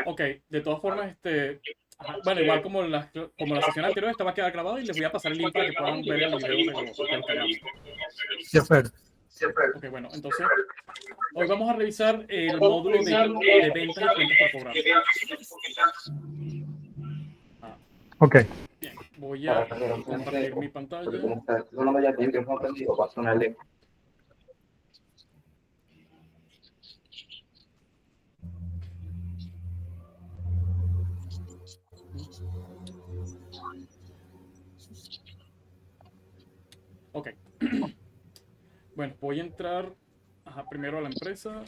Ok, de todas formas, ajá, bueno, igual como la sesión anterior, esta va a quedar grabada y les voy a pasar el link para que puedan ver el video de lo que hagamos. De acuerdo. Ok, bueno, entonces, hoy vamos a revisar el módulo de ventas y cuentas por cobrar. Ah, Ok. bien, voy a compartir mi pantalla. Ok, bueno, voy a entrar primero a la empresa.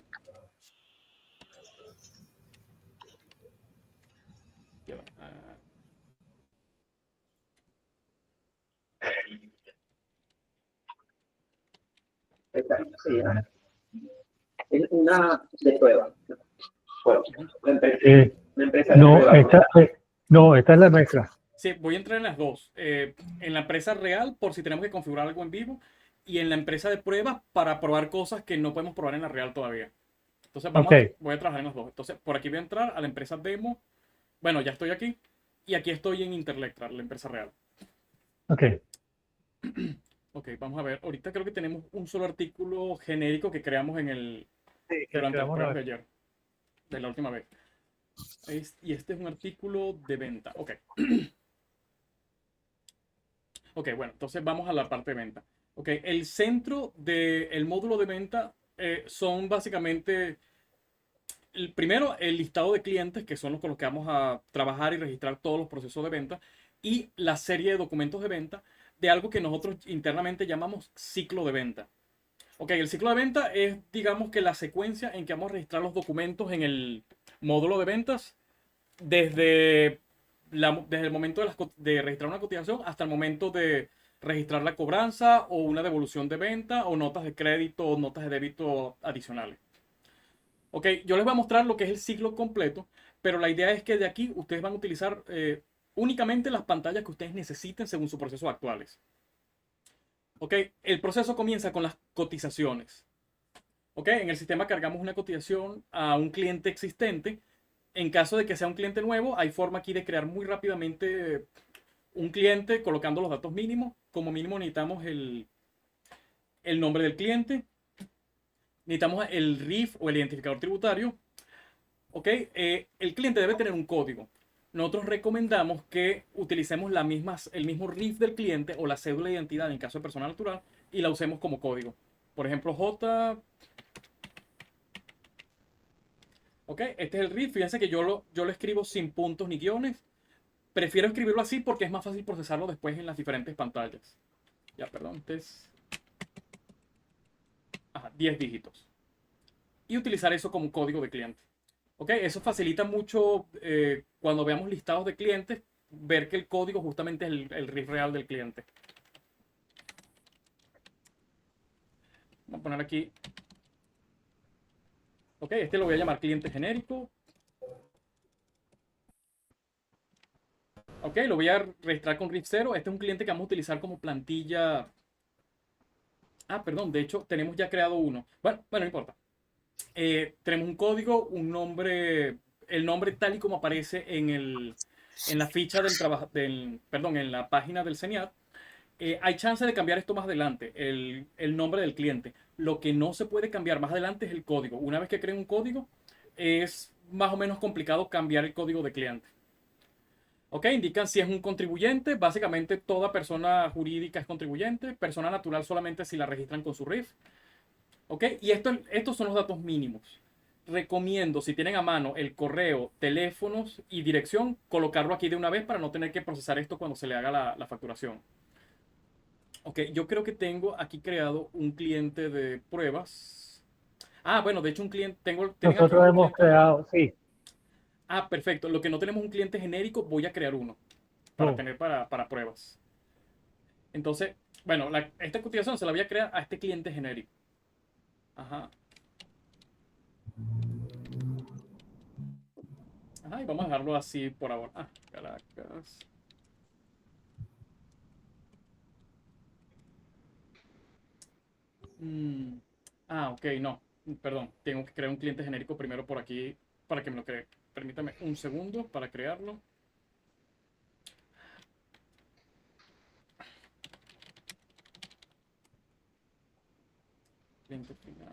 Ya va, Es una de prueba. Bueno, ujú. la empresa de No, prueba. esta es la nuestra. Sí, voy a entrar en las dos. En la empresa real, por si tenemos que configurar algo en vivo, y en la empresa de pruebas para probar cosas que no podemos probar en la real todavía. Entonces Ok, voy a trabajar en las dos. Entonces, por aquí voy a entrar a la empresa demo. Bueno, ya estoy aquí. Y aquí estoy en Interlectra, la empresa real. ok. Ok, vamos a ver. Ahorita creo que tenemos un solo artículo genérico que creamos Sí, que durante las quedamos una pruebas vez. de ayer, de la última vez. Y este es un artículo de venta. Ok. Ok, bueno, entonces vamos a la parte de venta. Ok, el centro del módulo de venta son básicamente, primero, el listado de clientes, que son los con los que vamos a trabajar y registrar todos los procesos de venta, y la serie de documentos de venta de algo que nosotros internamente llamamos ciclo de venta. Ok, el ciclo de venta es, digamos que la secuencia en que vamos a registrar los documentos en el módulo de ventas desde, desde el momento de registrar una cotización hasta el momento de registrar la cobranza o una devolución de venta o notas de crédito o notas de débito adicionales. Ok, yo les voy a mostrar lo que es el ciclo completo, pero la idea es que de aquí ustedes van a utilizar únicamente las pantallas que ustedes necesiten según sus procesos actuales. Ok, el proceso comienza con las cotizaciones. Ok, en el sistema cargamos una cotización a un cliente existente. En caso de que sea un cliente nuevo, hay forma aquí de crear muy rápidamente un cliente colocando los datos mínimos. Como mínimo necesitamos el nombre del cliente, necesitamos el RIF o el identificador tributario. ¿Ok? El cliente debe tener un código. Nosotros recomendamos que utilicemos el mismo RIF del cliente o la cédula de identidad en caso de persona natural y la usemos como código. Por ejemplo, J. ¿Ok? Este es el RIF. Fíjense que yo lo escribo sin puntos ni guiones. Prefiero escribirlo así porque es más fácil procesarlo después en las diferentes pantallas. Ya, perdón, este es 10 dígitos. Y utilizar eso como código de cliente. ¿Ok? Eso facilita mucho cuando veamos listados de clientes, ver que el código justamente es el RIF real del cliente. Vamos a poner aquí. Ok, este lo voy a llamar cliente genérico. Ok, lo voy a registrar con RIF 0. Este es un cliente que vamos a utilizar como plantilla. Perdón, de hecho tenemos ya creado uno. Bueno, no importa. Tenemos un código, un nombre, el nombre tal y como aparece en la ficha del trabajo, perdón, en la página del CENIAT. Hay chance de cambiar esto más adelante, el nombre del cliente. Lo que no se puede cambiar más adelante es el código. Una vez que creen un código, es más o menos complicado cambiar el código de cliente. Ok, indican si es un contribuyente. Básicamente toda persona jurídica es contribuyente. Persona natural solamente si la registran con su RIF. Ok, y estos son los datos mínimos. Recomiendo, si tienen a mano el correo, teléfonos y dirección, colocarlo aquí de una vez para no tener que procesar esto cuando se le haga la facturación. Ok, yo creo que tengo aquí creado un cliente de pruebas. Bueno, de hecho un cliente, tienen aquí Nosotros un hemos cliente a mano. creado, sí. Perfecto. Lo que no tenemos un cliente genérico, voy a crear uno para No. tener para pruebas. Entonces, bueno, esta cotización se la voy a crear a este cliente genérico. Ajá. Ajá, y vamos a dejarlo así por ahora. Caracas. Mm, ok, no. Perdón, tengo que crear un cliente genérico primero por aquí. para que me lo cree. Permítame un segundo para crearlo. Cliente final.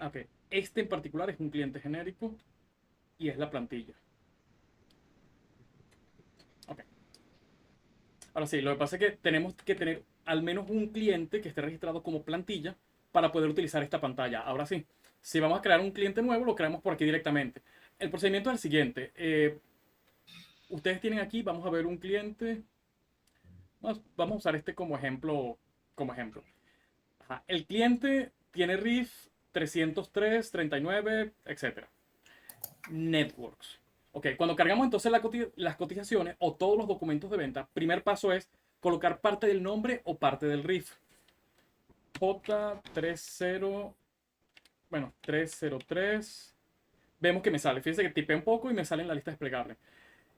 Ok, este en particular es un cliente genérico y es la plantilla. Ok. Ahora sí, lo que pasa es que tenemos que tener al menos un cliente que esté registrado como plantilla para poder utilizar esta pantalla. Ahora sí, si vamos a crear un cliente nuevo, lo creamos por aquí directamente. El procedimiento es el siguiente. Ustedes tienen aquí, vamos a ver un cliente. Vamos a usar este como ejemplo. Ajá. El cliente tiene RIF 303, 39, etcétera. Networks. Ok, cuando cargamos entonces las cotizaciones o todos los documentos de venta, primer paso es colocar parte del nombre o parte del RIF. J30, bueno, 303. Vemos que me sale. Fíjense que tipé un poco y me sale en la lista desplegable.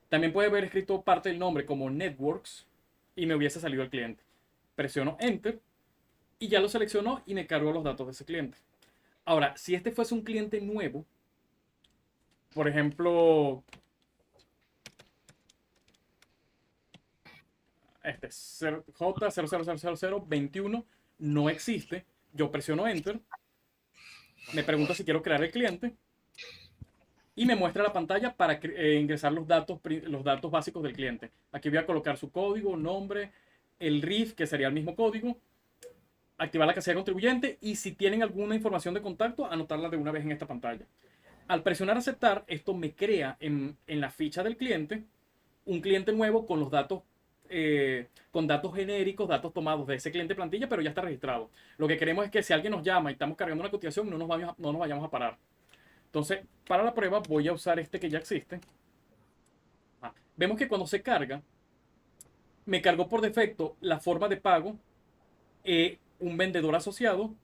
También puede haber escrito parte del nombre como Networks y me hubiese salido el cliente. Presiono Enter y ya lo seleccionó y me cargó los datos de ese cliente. Ahora, si este fuese un cliente nuevo, por ejemplo, este J000021 no existe, yo presiono Enter, me pregunta si quiero crear el cliente y me muestra la pantalla para ingresar los datos básicos del cliente. Aquí voy a colocar su código, nombre, el RIF, que sería el mismo código, activar la casilla de contribuyente y si tienen alguna información de contacto, anotarla de una vez en esta pantalla. Al presionar aceptar, esto me crea en la ficha del cliente un cliente nuevo con los datos, con datos genéricos, datos tomados de ese cliente plantilla, pero ya está registrado. Lo que queremos es que si alguien nos llama y estamos cargando una cotización, no nos vayamos a parar. Entonces, para la prueba voy a usar este que ya existe. Vemos que cuando se carga, me cargó por defecto la forma de pago, un vendedor asociado,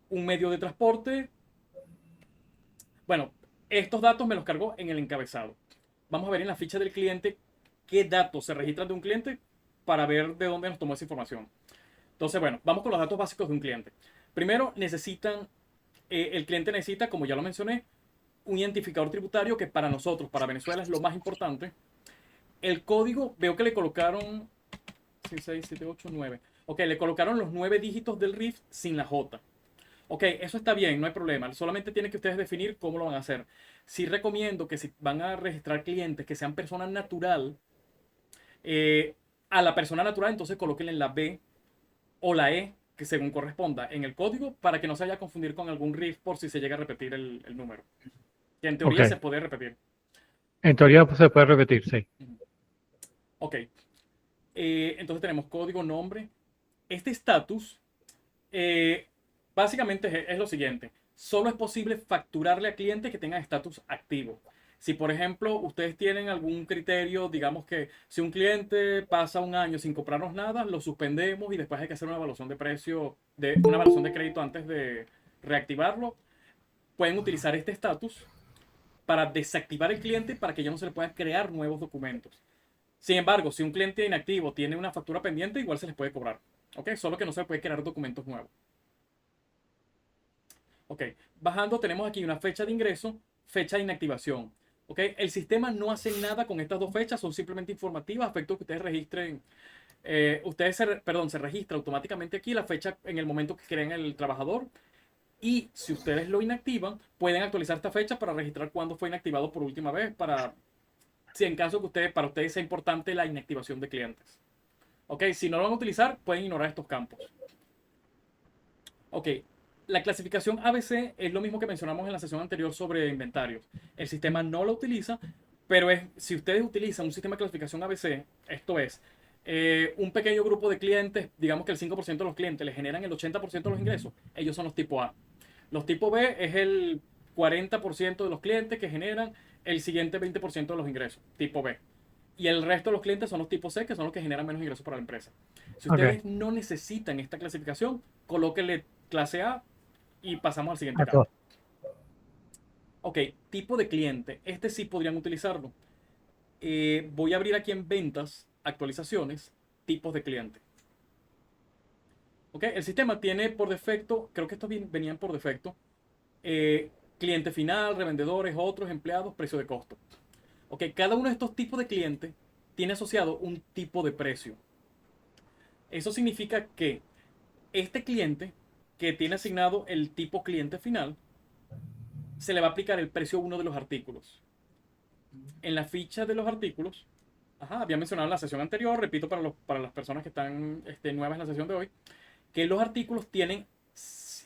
un medio de transporte. Bueno, estos datos me los cargó en el encabezado. Vamos a ver en la ficha del cliente qué datos se registran de un cliente para ver de dónde nos tomó esa información. Entonces, bueno, vamos con los datos básicos de un cliente. Primero, el cliente necesita, como ya lo mencioné, un identificador tributario que para nosotros, para Venezuela, es lo más importante. El código, veo que le colocaron 6, 6, 7, 8, 9. Ok, le colocaron los 9 dígitos del RIF sin la J. Ok, eso está bien, no hay problema. Solamente tienen que ustedes definir cómo lo van a hacer. Sí recomiendo que si van a registrar clientes que sean persona natural, a la persona natural entonces colóquenle la B o la E que según corresponda en el código para que no se vaya a confundir con algún RIF por si se llega a repetir el número. Que en teoría Ok. se puede repetir. En teoría pues, se puede repetir, sí. Ok. Entonces tenemos código, nombre. Este estatus básicamente es lo siguiente. Solo es posible facturarle a clientes que tengan estatus activo. Si, por ejemplo, ustedes tienen algún criterio, digamos que si un cliente pasa un año sin comprarnos nada, lo suspendemos y después hay que hacer una evaluación de precio, una evaluación de crédito antes de reactivarlo, pueden utilizar este estatus para desactivar el cliente para que ya no se le puedan crear nuevos documentos. Sin embargo, si un cliente inactivo tiene una factura pendiente, igual se les puede cobrar. ¿Ok? Solo que no se le puede crear documentos nuevos. Ok, bajando tenemos aquí una fecha de ingreso, fecha de inactivación. Ok, el sistema no hace nada con estas dos fechas, son simplemente informativas, a efecto que ustedes registren. Se registra automáticamente aquí la fecha en el momento que creen el trabajador. Y si ustedes lo inactivan, pueden actualizar esta fecha para registrar cuándo fue inactivado por última vez, si en caso que para ustedes sea importante la inactivación de clientes. Ok, si no lo van a utilizar, pueden ignorar estos campos. Ok, la clasificación ABC es lo mismo que mencionamos en la sesión anterior sobre inventarios. El sistema no lo utiliza, pero si ustedes utilizan un sistema de clasificación ABC, esto es, un pequeño grupo de clientes, digamos que el 5% de los clientes le generan el 80% de los ingresos, ellos son los tipo A. Los tipo B es el 40% de los clientes que generan el siguiente 20% de los ingresos, tipo B. Y el resto de los clientes son los tipo C, que son los que generan menos ingresos para la empresa. Si ustedes no necesitan esta clasificación, colóquenle clase A y pasamos al siguiente A campo. todos. Ok, tipo de cliente. Este sí podrían utilizarlo. Voy a abrir aquí en ventas, actualizaciones, tipos de cliente. Ok, el sistema tiene por defecto, creo que estos venían por defecto, eh, cliente final, revendedores, otros, empleados, precio de costo. Ok, cada uno de estos tipos de clientes tiene asociado un tipo de precio. Eso significa que este cliente que tiene asignado el tipo cliente final, se le va a aplicar el precio 1 de los artículos. En la ficha de los artículos, había mencionado en la sesión anterior, repito para las personas que están nuevas en la sesión de hoy, que los artículos tienen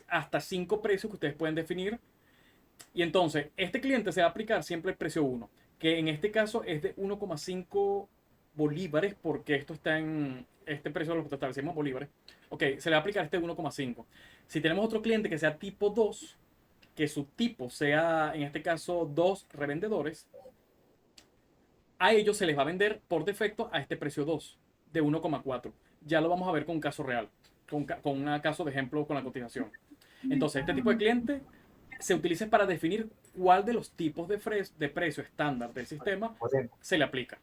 hasta 5 precios que ustedes pueden definir. Y entonces, este cliente se va a aplicar siempre el precio 1, que en este caso es de 1,5 bolívares, porque esto está en este precio, lo establecemos bolívares. Ok, se le va a aplicar este 1,5. Si tenemos otro cliente que sea tipo 2, que su tipo sea, en este caso, 2 revendedores, a ellos se les va a vender por defecto a este precio 2 de 1,4. Ya lo vamos a ver con un caso real, con un caso de ejemplo con la cotización. Entonces, este tipo de cliente se utiliza para definir cuál de los tipos de precio estándar del sistema se le aplica.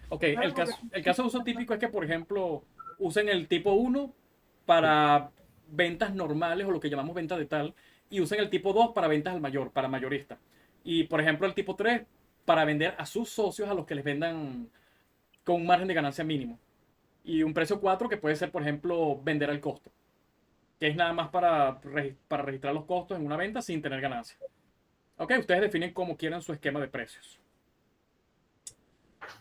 Ok, el caso de uso típico es que, por ejemplo, usen el tipo 1 para ventas normales o lo que llamamos venta de tal, y usen el tipo 2 para ventas al mayor, para mayorista. Y, por ejemplo, el tipo 3 para vender a sus socios a los que les vendan con un margen de ganancia mínimo. Y un precio 4 que puede ser, por ejemplo, vender al costo, que es nada más para registrar los costos en una venta sin tener ganancia. Ok, ustedes definen cómo quieren su esquema de precios.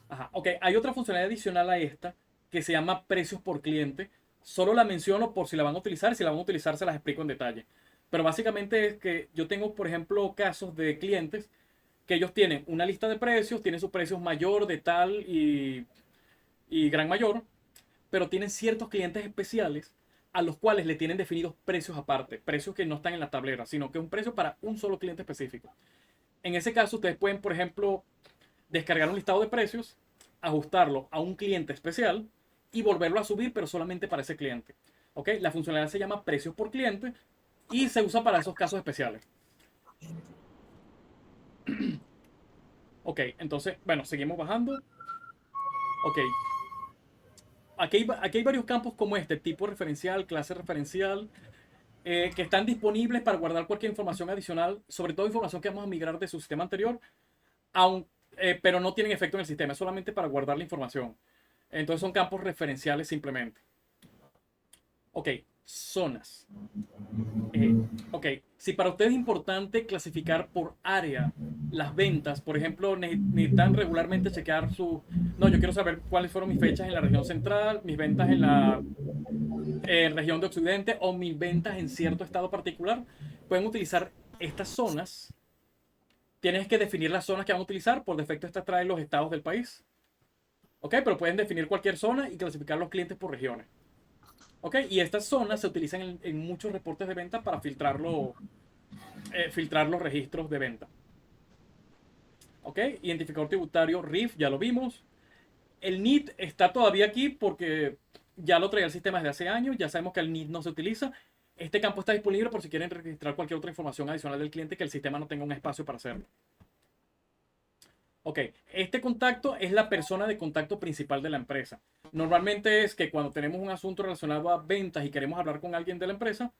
Ajá, ok, hay otra funcionalidad adicional a esta que se llama precios por cliente. Solo la menciono por si la van a utilizar. Si la van a utilizar, se las explico en detalle. Pero básicamente es que yo tengo, por ejemplo, casos de clientes que ellos tienen una lista de precios, tienen sus precios mayor, de tal y gran mayor, pero tienen ciertos clientes especiales a los cuales le tienen definidos precios aparte, precios que no están en la tablera, sino que es un precio para un solo cliente específico. En ese caso, ustedes pueden, por ejemplo, descargar un listado de precios, ajustarlo a un cliente especial y volverlo a subir, pero solamente para ese cliente. ¿Ok? La funcionalidad se llama precios por cliente y se usa para esos casos especiales. Ok, entonces, bueno, seguimos bajando. Ok, aquí hay varios campos como este, tipo referencial, clase referencial, que están disponibles para guardar cualquier información adicional, sobre todo información que vamos a migrar de su sistema anterior, aun, pero no tienen efecto en el sistema, es solamente para guardar la información. Entonces son campos referenciales simplemente. Ok, zonas. Ok, si para ustedes es importante clasificar por área las ventas, por ejemplo, necesitan regularmente chequear su... No, yo quiero saber cuáles fueron mis fechas en la región central, mis ventas en la región de Occidente o mis ventas en cierto estado particular. Pueden utilizar estas zonas. Tienes que definir las zonas que van a utilizar. Por defecto, esta trae los estados del país. Ok, pero pueden definir cualquier zona y clasificar los clientes por regiones. Ok, y estas zonas se utilizan en muchos reportes de venta para filtrar los registros de venta. Ok, identificador tributario RIF, ya lo vimos. El NIT está todavía aquí porque ya lo traía el sistema desde hace años. Ya sabemos que el NIT no se utiliza. Este campo está disponible por si quieren registrar cualquier otra información adicional del cliente que el sistema no tenga un espacio para hacerlo. Ok, este contacto es la persona de contacto principal de la empresa. Normalmente es que cuando tenemos un asunto relacionado a ventas y queremos hablar con alguien de la empresa,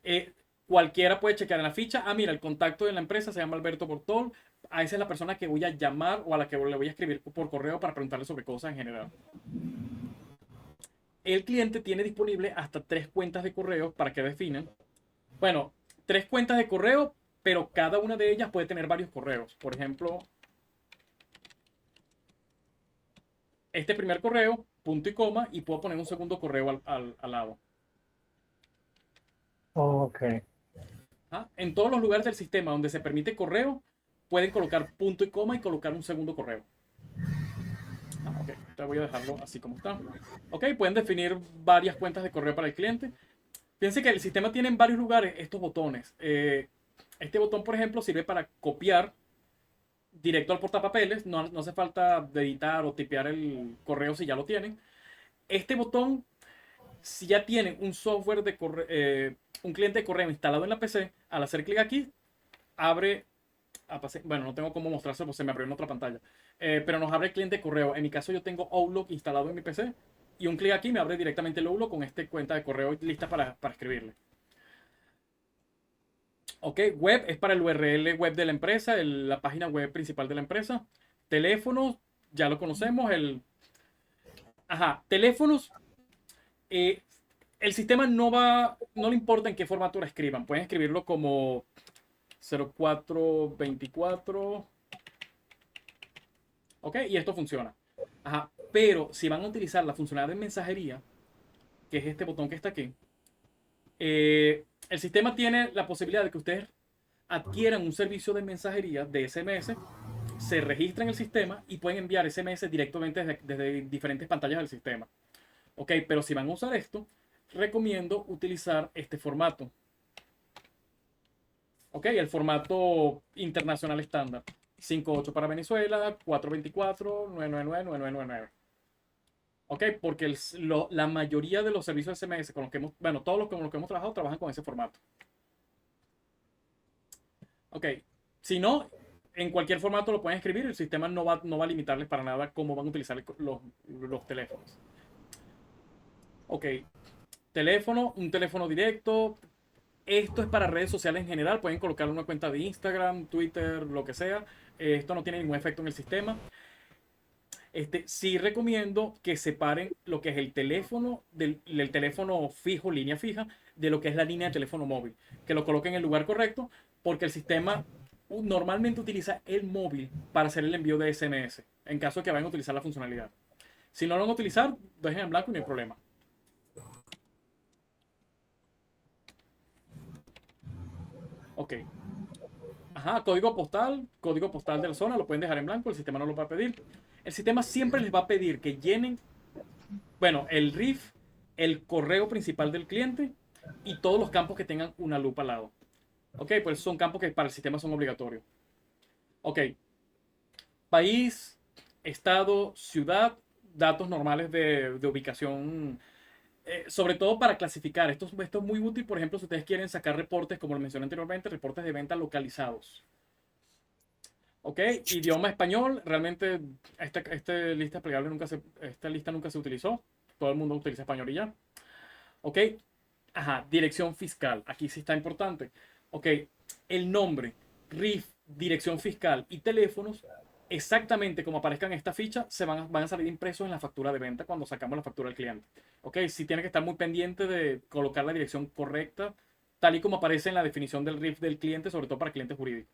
eh, cualquiera puede chequear en la ficha. Ah, mira, el contacto de la empresa se llama Alberto Bortol. A esa es la persona que voy a llamar o a la que le voy a escribir por correo para preguntarle sobre cosas en general. El cliente tiene disponible hasta 3 cuentas de correo para que definan. Bueno, 3 cuentas de correo, pero cada una de ellas puede tener varios correos. Por ejemplo, este primer correo, punto y coma, y puedo poner un segundo correo al lado. Ok. En todos los lugares del sistema donde se permite correo, pueden colocar punto y coma y colocar un segundo correo. Ok, te voy a dejarlo así como está. Ok, pueden definir varias cuentas de correo para el cliente. Fíjense que el sistema tiene en varios lugares estos botones. Este botón, por ejemplo, sirve para copiar directo al portapapeles. No hace falta de editar o tipear el correo si ya lo tienen. Este botón Si ya tienen un software un cliente de correo instalado en la PC, al hacer clic aquí, abre, bueno, no tengo cómo mostrárselo, pues se me abrió en otra pantalla, pero nos abre el cliente de correo. En mi caso yo tengo Outlook instalado en mi PC y un clic aquí me abre directamente el Outlook con esta cuenta de correo lista para escribirle. Ok, web es para el URL web de la empresa, la página web principal de la empresa. Teléfonos, ya lo conocemos, teléfonos. eh, el sistema no le importa en qué formato lo escriban. Pueden escribirlo como 0424. Ok, y esto funciona. Pero si van a utilizar la funcionalidad de mensajería, que es este botón que está aquí, el sistema tiene la posibilidad de que ustedes adquieran un servicio de mensajería de SMS, se registran en el sistema y pueden enviar SMS directamente desde diferentes pantallas del sistema. Ok, pero si van a usar esto, recomiendo utilizar este formato. Ok, el formato internacional estándar. 5.8 para Venezuela, 424, 999, 9999. Ok, porque la mayoría de los servicios SMS con los que bueno, todos los con los que hemos trabajado trabajan con ese formato. Ok, si no, en cualquier formato lo pueden escribir, el sistema no va a limitarles para nada cómo van a utilizar los teléfonos. Ok, un teléfono directo. Esto es para redes sociales en general, pueden colocar una cuenta de Instagram, Twitter, lo que sea. Esto no tiene ningún efecto en el sistema. Sí recomiendo que separen lo que es el teléfono del teléfono fijo, línea fija, de lo que es la línea de teléfono móvil. Que lo coloquen en el lugar correcto, porque el sistema normalmente utiliza el móvil para hacer el envío de SMS, en caso de que vayan a utilizar la funcionalidad. Si no lo van a utilizar, dejen en blanco y no hay problema. Ok. Código postal de la zona, lo pueden dejar en blanco, el sistema no lo va a pedir. El sistema siempre les va a pedir que llenen, bueno, el RIF, el correo principal del cliente y todos los campos que tengan una lupa al lado. Ok, pues son campos que para el sistema son obligatorios. Ok, país, estado, ciudad, datos normales de ubicación, sobre todo para clasificar. Esto es muy útil, por ejemplo, si ustedes quieren sacar reportes, como lo mencioné anteriormente, reportes de venta localizados. Ok, idioma español, realmente esta lista nunca se utilizó. Todo el mundo utiliza español y ya. Ok, dirección fiscal. Aquí sí está importante. Ok, el nombre, RIF, dirección fiscal y teléfonos, exactamente como aparezcan en esta ficha, van a salir impresos en la factura de venta cuando sacamos la factura al cliente. Ok, sí tiene que estar muy pendiente de colocar la dirección correcta, tal y como aparece en la definición del RIF del cliente, sobre todo para clientes jurídicos.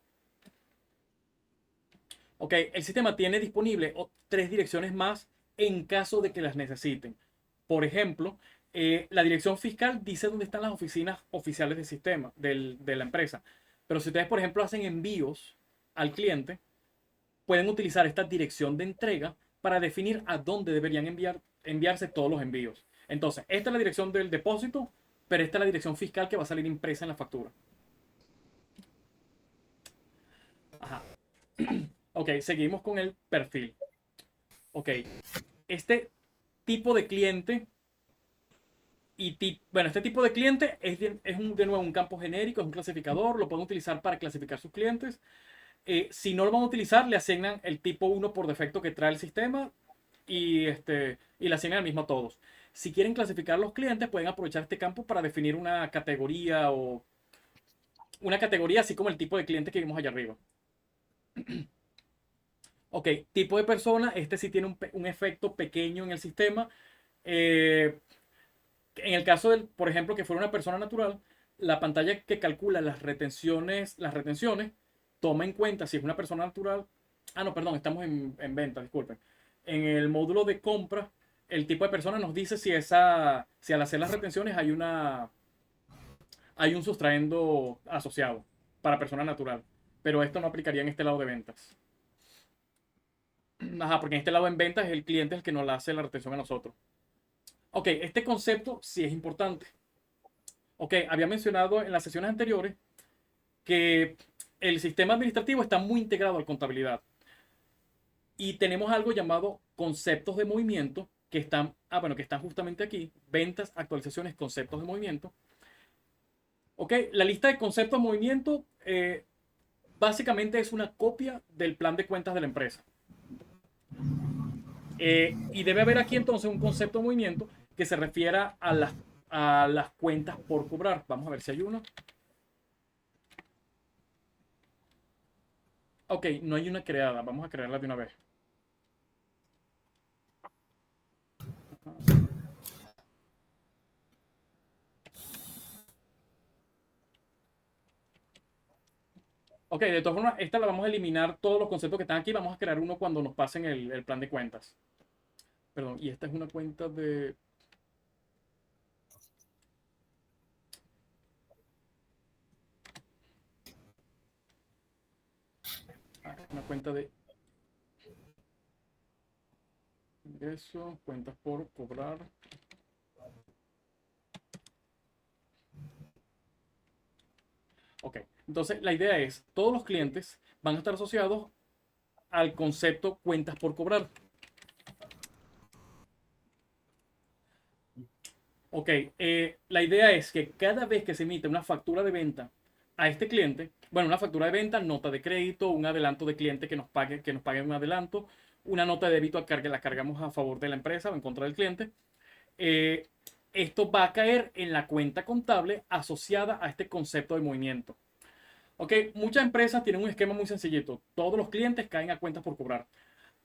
Ok, el sistema tiene disponible 3 direcciones más en caso de que las necesiten. Por ejemplo, la dirección fiscal dice dónde están las oficinas oficiales del sistema, de la empresa. Pero si ustedes, por ejemplo, hacen envíos al cliente, pueden utilizar esta dirección de entrega para definir a dónde deberían enviarse todos los envíos. Entonces, esta es la dirección del depósito, pero esta es la dirección fiscal que va a salir impresa en la factura. Ajá. Ok, seguimos con el perfil. Ok, este tipo de cliente este tipo de cliente de nuevo un campo genérico, es un clasificador, lo pueden utilizar para clasificar sus clientes. Si no lo van a utilizar, le asignan el tipo 1 por defecto que trae el sistema y le asignan el mismo a todos. Si quieren clasificar los clientes, pueden aprovechar este campo para definir una categoría así como el tipo de cliente que vimos allá arriba. Ok, tipo de persona, este sí tiene un efecto pequeño en el sistema. En el caso por ejemplo, que fuera una persona natural, la pantalla que calcula las retenciones, toma en cuenta si es una persona natural. No, perdón, estamos en venta, disculpen. En el módulo de compra, el tipo de persona nos dice si al hacer las retenciones hay un sustraendo asociado para persona natural. Pero esto no aplicaría en este lado de ventas. Porque en este lado en ventas el cliente es el que nos hace la retención a nosotros. Ok, este concepto sí es importante. Ok, había mencionado en las sesiones anteriores que el sistema administrativo está muy integrado a la contabilidad. Y tenemos algo llamado conceptos de movimiento que están, bueno, que están justamente aquí, ventas, actualizaciones, conceptos de movimiento. Ok, la lista de conceptos de movimiento básicamente es una copia del plan de cuentas de la empresa. Y debe haber aquí entonces un concepto de movimiento que se refiera a las cuentas por cobrar. Vamos a ver si hay uno. Ok, no hay una creada. Vamos a crearla de una vez. Ok, de todas formas, esta la vamos a eliminar todos los conceptos que están aquí. Vamos a crear uno cuando nos pasen el plan de cuentas. Perdón, y esta es una cuenta de... una cuenta de ingreso, cuentas por cobrar. Ok, entonces la idea es, todos los clientes van a estar asociados al concepto cuentas por cobrar. Ok, la idea es que cada vez que se emite una factura de venta a este cliente, bueno, una factura de venta, nota de crédito, un adelanto de cliente que nos pague un adelanto, una nota de débito la cargamos a favor de la empresa o en contra del cliente. eh, Esto va a caer en la cuenta contable asociada a este concepto de movimiento. Ok, muchas empresas tienen un esquema muy sencillito. Todos los clientes caen a cuentas por cobrar.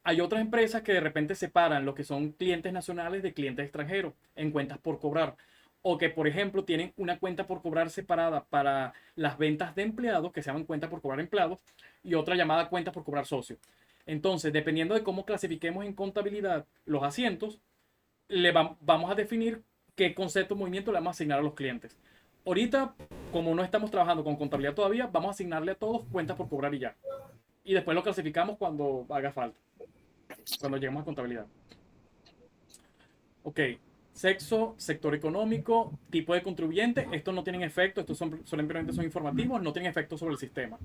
Hay otras empresas que de repente separan lo que son clientes nacionales de clientes extranjeros en cuentas por cobrar. O que, por ejemplo, tienen una cuenta por cobrar separada para las ventas de empleados, que se llaman cuenta por cobrar empleados, y otra llamada cuenta por cobrar socios. Entonces, dependiendo de cómo clasifiquemos en contabilidad los asientos, vamos a definir qué concepto de movimiento le vamos a asignar a los clientes. Ahorita, como no estamos trabajando con contabilidad todavía, vamos a asignarle a todos cuentas por cobrar y ya. Y después lo clasificamos cuando haga falta, cuando lleguemos a contabilidad. Ok, sexo, sector económico, tipo de contribuyente. Estos no tienen efecto, estos simplemente son informativos, no tienen efecto sobre el sistema.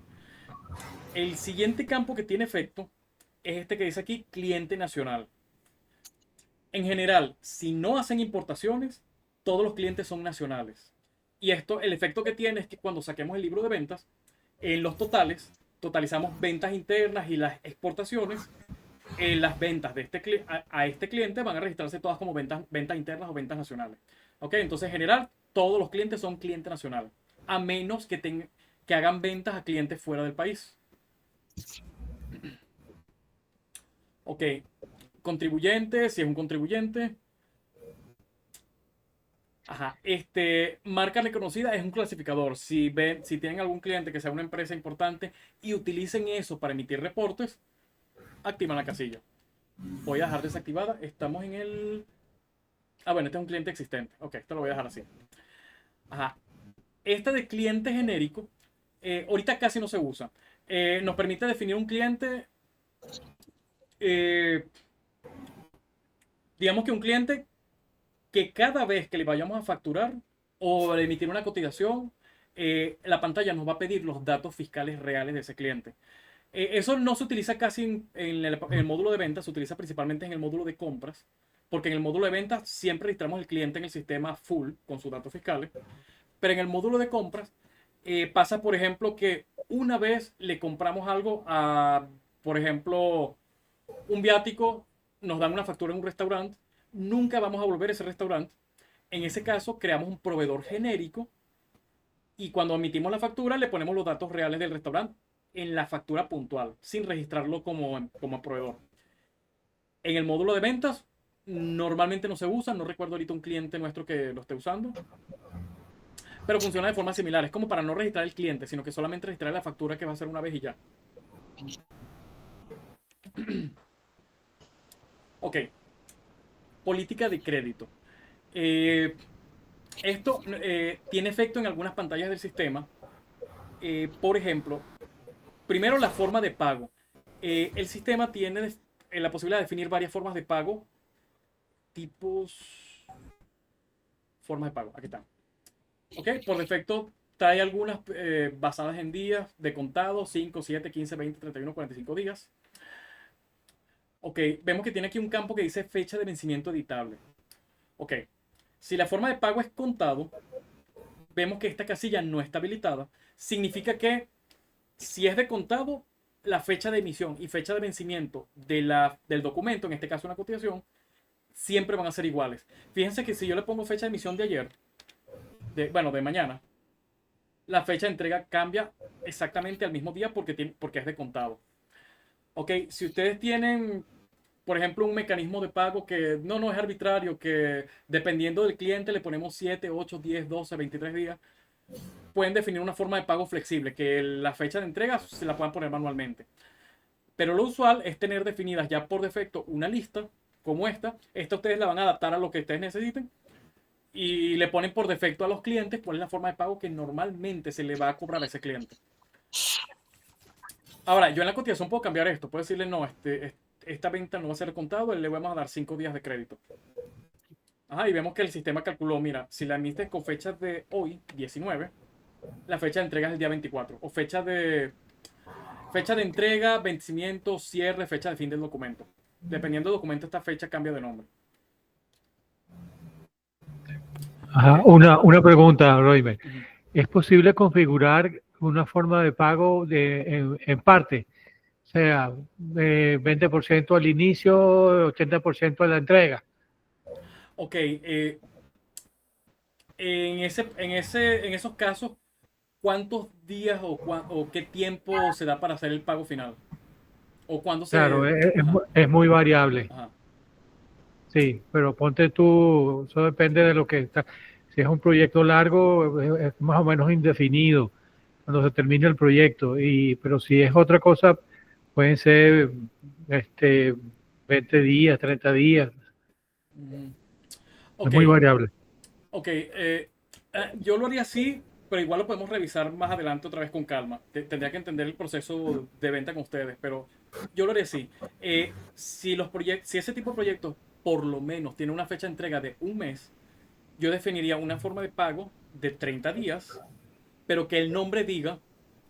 El siguiente campo que tiene efecto es este que dice aquí, cliente nacional. En general, si no hacen importaciones, todos los clientes son nacionales. Y esto, el efecto que tiene es que cuando saquemos el libro de ventas, en los totales, totalizamos ventas internas y las exportaciones. Las ventas de a este cliente van a registrarse todas como ventas internas o ventas nacionales. ¿Ok? Entonces, en general, todos los clientes son clientes nacionales, a menos que hagan ventas a clientes fuera del país. Ok, contribuyente, si es un contribuyente. Ajá, marca reconocida es un clasificador. Si tienen algún cliente que sea una empresa importante y utilicen eso para emitir reportes, activan la casilla. Voy a dejar desactivada. Estamos en el... bueno, este es un cliente existente. Ok, esto lo voy a dejar así. Ajá. Este de cliente genérico, ahorita casi no se usa. Nos permite definir un cliente, eh, digamos que un cliente que cada vez que le vayamos a facturar o emitir una cotización, la pantalla nos va a pedir los datos fiscales reales de ese cliente. Eso no se utiliza casi en el módulo de ventas, se utiliza principalmente en el módulo de compras, porque en el módulo de ventas siempre registramos el cliente en el sistema full con sus datos fiscales, pero en el módulo de compras pasa, por ejemplo, que una vez le compramos algo a, por ejemplo, un viático, nos dan una factura en un restaurante, nunca vamos a volver a ese restaurante. En ese caso, creamos un proveedor genérico y cuando emitimos la factura le ponemos los datos reales del restaurante en la factura puntual, sin registrarlo como proveedor. En el módulo de ventas, normalmente no se usa, no recuerdo ahorita un cliente nuestro que lo esté usando, pero funciona de forma similar. Es como para no registrar el cliente, sino que solamente registrar la factura que va a hacer una vez y ya. Ok, política de crédito. Eh, Esto tiene efecto en algunas pantallas del sistema. Por ejemplo, primero la forma de pago. El sistema tiene la posibilidad de definir varias formas de pago, tipos, formas de pago. Aquí están. Ok, por defecto trae algunas basadas en días de contado, 5, 7, 15, 20, 31, 45 días. Ok, vemos que tiene aquí un campo que dice fecha de vencimiento editable. Ok, si la forma de pago es contado, vemos que esta casilla no está habilitada. Significa que si es de contado, la fecha de emisión y fecha de vencimiento del documento, en este caso una cotización, siempre van a ser iguales. Fíjense que si yo le pongo fecha de emisión de ayer, bueno, de mañana, la fecha de entrega cambia exactamente al mismo día porque es de contado. Ok, si ustedes tienen, por ejemplo, un mecanismo de pago que no es arbitrario, que dependiendo del cliente le ponemos 7, 8, 10, 12, 23 días, pueden definir una forma de pago flexible, que la fecha de entrega se la puedan poner manualmente. Pero lo usual es tener definidas ya por defecto una lista como esta. Esta ustedes la van a adaptar a lo que ustedes necesiten y le ponen por defecto a los clientes cuál es la forma de pago que normalmente se le va a cobrar a ese cliente. Ahora, yo en la cotización puedo cambiar esto. Puedo decirle, no, esta venta no va a ser contado, le vamos a dar 5 días de crédito. Ajá, y vemos que el sistema calculó, mira, si la emites con fecha de hoy, 19, la fecha de entrega es el día 24. O fecha de entrega, vencimiento, cierre, fecha de fin del documento. Dependiendo del documento, esta fecha cambia de nombre. Ajá, Ok. una pregunta, Roymer. Ujú. ¿Es posible configurar una forma de pago en parte? O sea, 20% al inicio, 80% a la entrega. Ok, en esos casos, ¿cuántos días o qué tiempo se da para hacer el pago final? ¿O cuándo Claro, se...? Ajá, es muy variable. ajá. Sí, pero ponte tú, eso depende de lo que está. Si es un proyecto largo, es más o menos indefinido cuando se termine el proyecto. Pero si es otra cosa, pueden ser este, 20 días, 30 días. Ujú. Es Ok, muy variable. ok. Yo lo haría así, pero igual lo podemos revisar más adelante otra vez con calma. Tendría que entender el proceso de venta con ustedes, pero yo lo haría así. Si ese tipo de proyectos por lo menos tiene una fecha de entrega de un mes, yo definiría una forma de pago de 30 días, pero que el nombre diga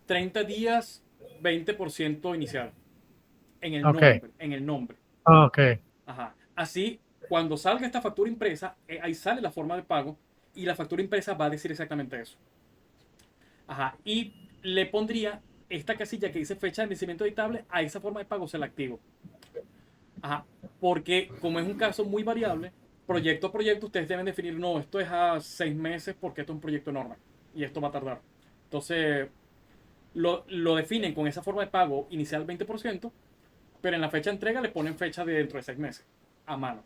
30 días, 20% inicial. En el Ok, nombre, en el nombre. ok, Ajá. Así, cuando salga esta factura impresa, ahí sale la forma de pago y la factura impresa va a decir exactamente eso. Ajá. Y le pondría esta casilla que dice fecha de vencimiento editable, a esa forma de pago se la activo. Ajá. Porque como es un caso muy variable, proyecto a proyecto ustedes deben definir, no, esto es a 6 meses porque esto es un proyecto enorme y esto va a tardar. Entonces, lo definen con esa forma de pago inicial 20%, pero en la fecha de entrega le ponen fecha de dentro de 6 meses a mano.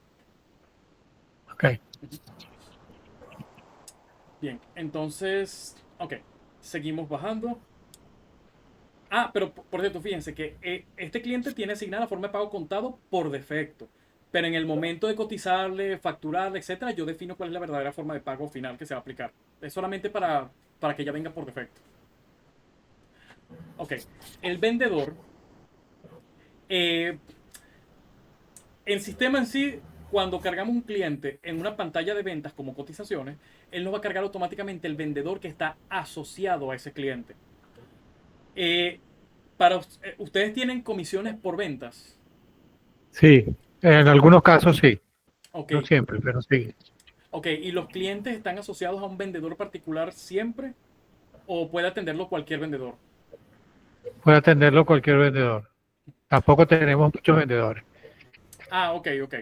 ok. Bien, entonces, ok, seguimos bajando. Ah, pero por cierto, fíjense que este cliente tiene asignada la forma de pago contado por defecto. Pero en el momento de cotizarle, facturarle, etcétera, yo defino cuál es la verdadera forma de pago final que se va a aplicar. Es solamente para que ya venga por defecto. Ok, el vendedor, eh, el sistema en sí, cuando cargamos un cliente en una pantalla de ventas como cotizaciones, él nos va a cargar automáticamente el vendedor que está asociado a ese cliente. Eh, ustedes tienen comisiones por ventas. Sí, en algunos casos sí, Ok, no siempre, pero sí. ok. ¿Y los clientes están asociados a un vendedor particular siempre? ¿O puede atenderlo cualquier vendedor? Puede atenderlo cualquier vendedor. Tampoco tenemos muchos vendedores. Ah, ok, ok.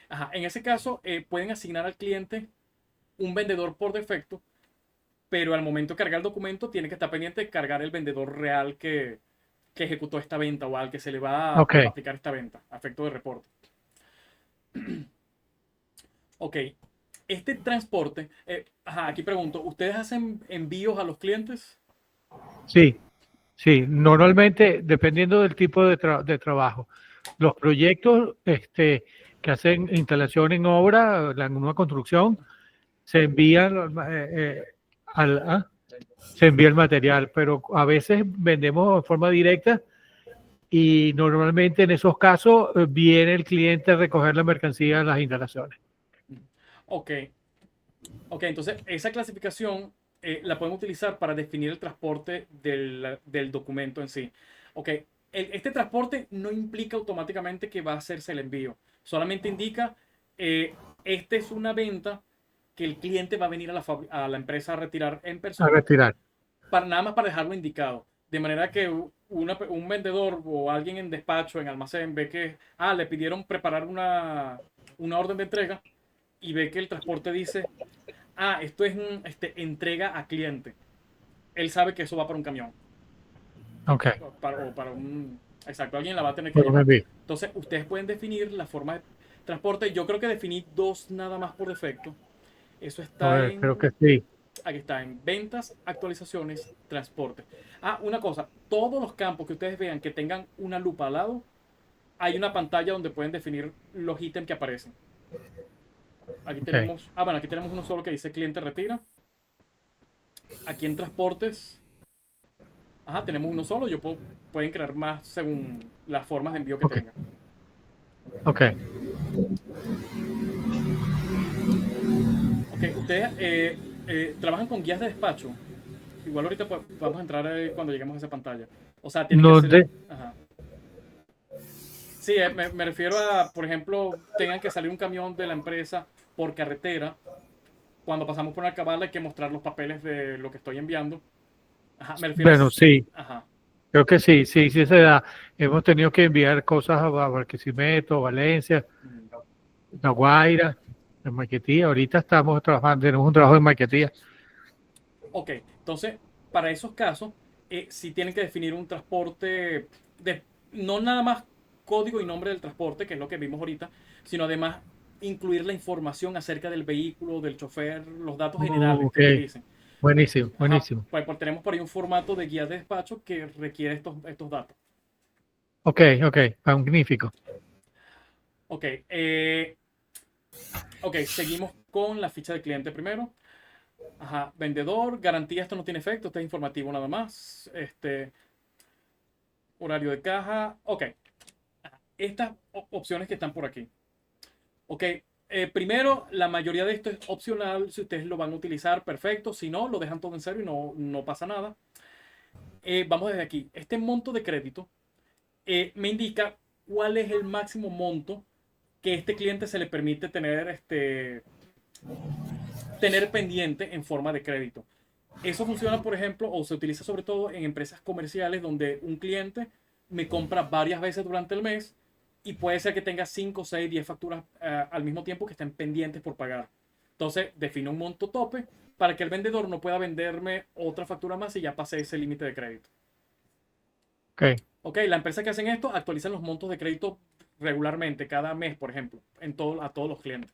Ajá. En ese caso, pueden asignar al cliente un vendedor por defecto, pero al momento de cargar el documento tiene que estar pendiente de cargar el vendedor real que ejecutó esta venta o al que se le va a Ok, aplicar esta venta, a efecto de reporte. Ok. Este transporte, ajá, aquí pregunto, ¿ustedes hacen envíos a los clientes? sí, sí. Normalmente, dependiendo del tipo de trabajo, los proyectos que hacen instalación en obra, en una construcción, se envían al, ah, se envía el material, pero a veces vendemos de forma directa y normalmente en esos casos viene el cliente a recoger la mercancía en las instalaciones. Ok, ok, entonces esa clasificación la pueden utilizar para definir el transporte del documento en sí. Ok, este transporte no implica automáticamente que va a hacerse el envío. Solamente indica, esta es una venta que el cliente va a venir a la empresa a retirar en A persona, retirar. nada más para dejarlo indicado. De manera que un vendedor o alguien en despacho, en almacén, ve que le pidieron preparar una orden de entrega y ve que el transporte dice, esto es entrega a cliente. Él sabe que eso va para un camión. Ok. O para un... Exacto, alguien la va a tener que Por un llevar. envío. Entonces, ustedes pueden definir la forma de transporte. Yo creo que definí dos nada más por defecto. Eso A está ver, creo que en... sí. Aquí está, en ventas, actualizaciones, transporte. Una cosa, todos los campos que ustedes vean que tengan una lupa al lado, hay una pantalla donde pueden definir los ítems que aparecen. Aquí Ok. tenemos, aquí tenemos uno solo que dice cliente retira. Aquí en transportes, tenemos uno solo. Pueden crear más según las formas de envío que Ok. tengan. Ok. Ok, ustedes trabajan con guías de despacho. Igual ahorita vamos a entrar cuando lleguemos a esa pantalla. O sea, tienen que No hacer... de, Ajá. Sí, me refiero a, por ejemplo, tengan que salir un camión de la empresa por carretera. Cuando pasamos por una cabala hay que mostrar los papeles de lo que estoy enviando. Ajá, me refiero a... bueno, sí. Ajá. Creo que sí, sí, sí se da. Hemos tenido que enviar cosas a Barquisimeto, Valencia, Mm. La Guaira, en Maiquetía. Ahorita estamos trabajando, tenemos un trabajo en Maiquetía. Ok, entonces, para esos casos, sí tienen que definir un transporte, no nada más código y nombre del transporte, que es lo que vimos ahorita, sino además incluir la información acerca del vehículo, del chofer, los datos generales Ok, que utilicen. buenísimo, Ajá, buenísimo. pues tenemos por ahí un formato de guía de despacho que requiere estos datos. Ok, ok, magnífico. Ok, ok, seguimos con la ficha de cliente primero. Ajá, vendedor, garantía, esto no tiene efecto, esto es informativo nada más. Horario de caja, ok. Estas opciones que están por aquí. Ok, primero, la mayoría de esto es opcional. Si ustedes lo van a utilizar, perfecto. Si no, lo dejan todo en cero y no pasa nada. Vamos desde aquí. Este monto de crédito me indica cuál es el máximo monto que este cliente se le permite tener pendiente en forma de crédito. Eso funciona, por ejemplo, o se utiliza sobre todo en empresas comerciales donde un cliente me compra varias veces durante el mes y puede ser que tenga 5, 6, 10 facturas al mismo tiempo que estén pendientes por pagar. Entonces, defino un monto tope para que el vendedor no pueda venderme otra factura más y ya pasé ese límite de crédito. Ok, Ok, la empresa que hacen esto actualizan los montos de crédito regularmente, cada mes, por ejemplo, a todos los clientes.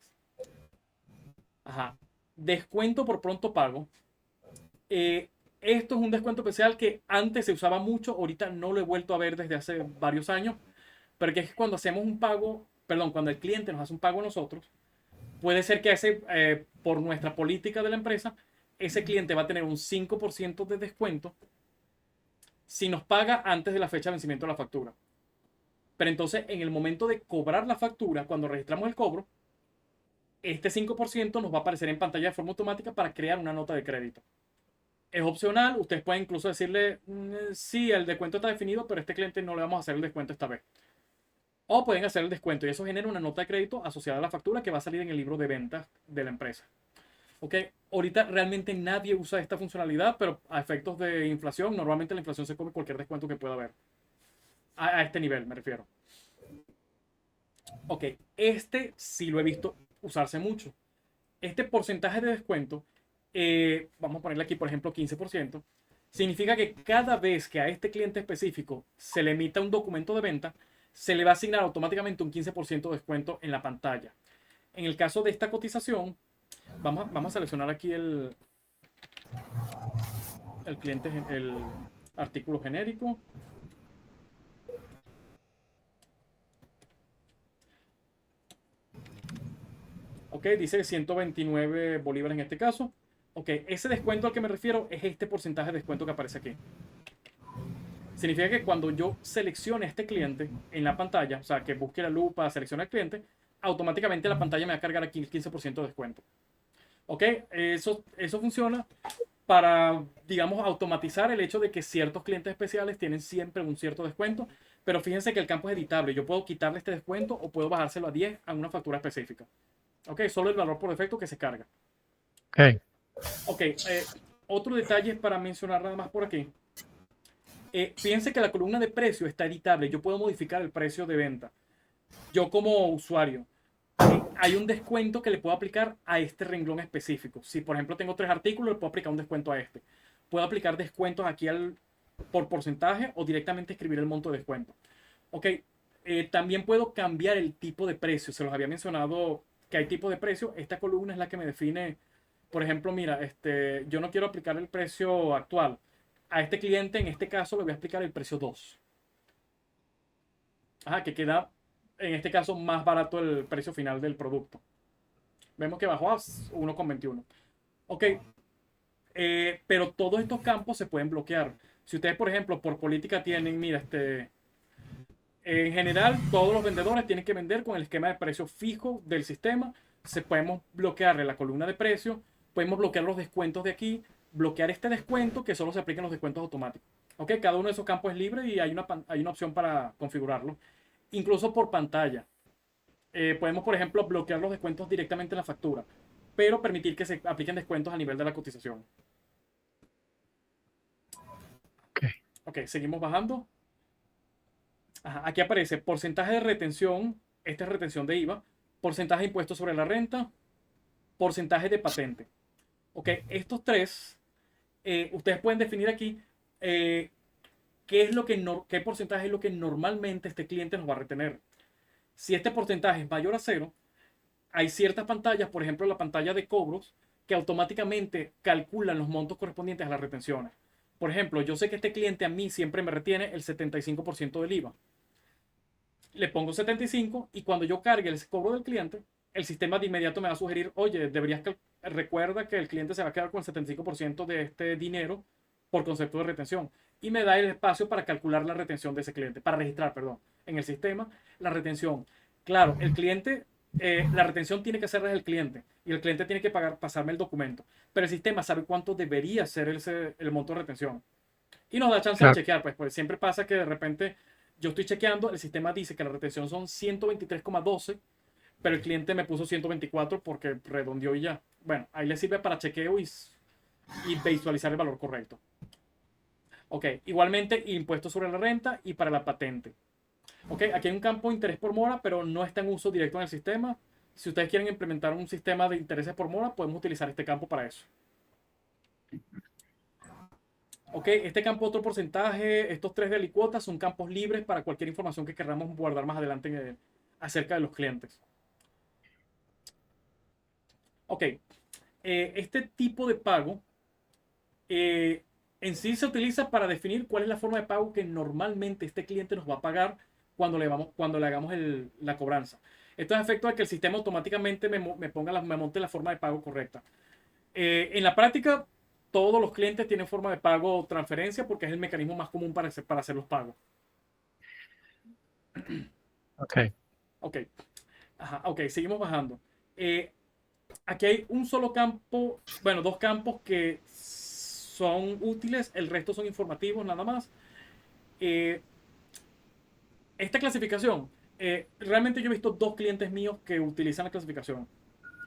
Ajá. Descuento por pronto pago. Esto es un descuento especial que antes se usaba mucho, ahorita no lo he vuelto a ver desde hace varios años, pero que es cuando hacemos un pago, perdón, cuando el cliente nos hace un pago a nosotros, puede ser que por nuestra política de la empresa, ese cliente va a tener un 5% de descuento si nos paga antes de la fecha de vencimiento de la factura. Pero entonces, en el momento de cobrar la factura, cuando registramos el cobro, este 5% nos va a aparecer en pantalla de forma automática para crear una nota de crédito. Es opcional, ustedes pueden incluso decirle, sí, el descuento está definido, pero a este cliente no le vamos a hacer el descuento esta vez. O pueden hacer el descuento y eso genera una nota de crédito asociada a la factura que va a salir en el libro de ventas de la empresa. Ok, ahorita realmente nadie usa esta funcionalidad, pero a efectos de inflación, normalmente la inflación se come cualquier descuento que pueda haber. A este nivel me refiero. Ok, este sí lo he visto usarse mucho. Este porcentaje de descuento, vamos a ponerle aquí, por ejemplo, 15%, significa que cada vez que a este cliente específico se le emita un documento de venta, se le va a asignar automáticamente un 15% de descuento en la pantalla. En el caso de esta cotización, vamos a seleccionar aquí el cliente, el artículo genérico. Ok, dice 129 bolívares en este caso. Ok, ese descuento al que me refiero es este porcentaje de descuento que aparece aquí. Significa que cuando yo seleccione a este cliente en la pantalla, o sea, que busque la lupa, seleccione al cliente, automáticamente la pantalla me va a cargar aquí el 15% de descuento. ¿Ok? Eso funciona para, digamos, automatizar el hecho de que ciertos clientes especiales tienen siempre un cierto descuento, pero fíjense que el campo es editable. Yo puedo quitarle este descuento o puedo bajárselo a 10 a una factura específica. Ok, solo el valor por defecto que se carga. Ok. Ok, otro detalle para mencionar nada más por aquí. Fíjense que la columna de precio está editable. Yo puedo modificar el precio de venta. Yo como usuario, hay un descuento que le puedo aplicar a este renglón específico. Si por ejemplo tengo 3 artículos, le puedo aplicar un descuento a este. Puedo aplicar descuentos aquí por porcentaje o directamente escribir el monto de descuento. Ok, también puedo cambiar el tipo de precio. Se los había mencionado que hay tipo de precio. Esta columna es la que me define. Por ejemplo, mira, yo no quiero aplicar el precio actual. A este cliente, en este caso, le voy a aplicar el precio 2. Ajá, que queda, en este caso, más barato el precio final del producto. Vemos que bajó a 1,21. Ok, pero todos estos campos se pueden bloquear. Si ustedes, por ejemplo, por política tienen, mira, en general, todos los vendedores tienen que vender con el esquema de precio fijo del sistema. Podemos bloquearle la columna de precio, podemos bloquear los descuentos de aquí, bloquear este descuento que solo se apliquen los descuentos automáticos. Ok, cada uno de esos campos es libre y hay una opción para configurarlo. Incluso por pantalla. Podemos, por ejemplo, bloquear los descuentos directamente en la factura, pero permitir que se apliquen descuentos a nivel de la cotización. Ok. Ok, seguimos bajando. Ajá, aquí aparece porcentaje de retención, esta es retención de IVA, porcentaje de impuestos sobre la renta, porcentaje de patente. Ok, estos tres, ustedes pueden definir aquí qué porcentaje es lo que normalmente este cliente nos va a retener. Si este porcentaje es mayor a 0, hay ciertas pantallas, por ejemplo la pantalla de cobros, que automáticamente calculan los montos correspondientes a las retenciones. Por ejemplo, yo sé que este cliente a mí siempre me retiene el 75% del IVA. Le pongo 75 y cuando yo cargue el cobro del cliente, el sistema de inmediato me va a sugerir, oye, recuerda que el cliente se va a quedar con el 75% de este dinero por concepto de retención. Y me da el espacio para calcular la retención de ese cliente, para registrar, perdón, en el sistema la retención. Claro, el cliente, la retención tiene que ser del cliente y el cliente tiene que pasarme el documento. Pero el sistema sabe cuánto debería ser el monto de retención. Y nos da chance de chequear, pues siempre pasa que de repente yo estoy chequeando, el sistema dice que la retención son 123,12, pero el cliente me puso 124 porque redondeó y ya. Bueno, ahí le sirve para chequeo y visualizar el valor correcto. Ok, igualmente impuestos sobre la renta y para la patente. Ok, aquí hay un campo de interés por mora, pero no está en uso directo en el sistema. Si ustedes quieren implementar un sistema de intereses por mora, podemos utilizar este campo para eso. Ok, este campo otro porcentaje, estos 3 de alicuotas son campos libres para cualquier información que queramos guardar más adelante acerca de los clientes. Ok, este tipo de pago en sí se utiliza para definir cuál es la forma de pago que normalmente este cliente nos va a pagar cuando le hagamos la cobranza. Esto es a efecto de que el sistema automáticamente me monte la forma de pago correcta. En la práctica, todos los clientes tienen forma de pago o transferencia porque es el mecanismo más común para hacer los pagos. Ok. Ok. Ajá, ok, seguimos bajando. Aquí hay un solo campo, bueno, dos campos que son útiles, el resto son informativos nada más. Esta clasificación, realmente yo he visto 2 clientes míos que utilizan la clasificación.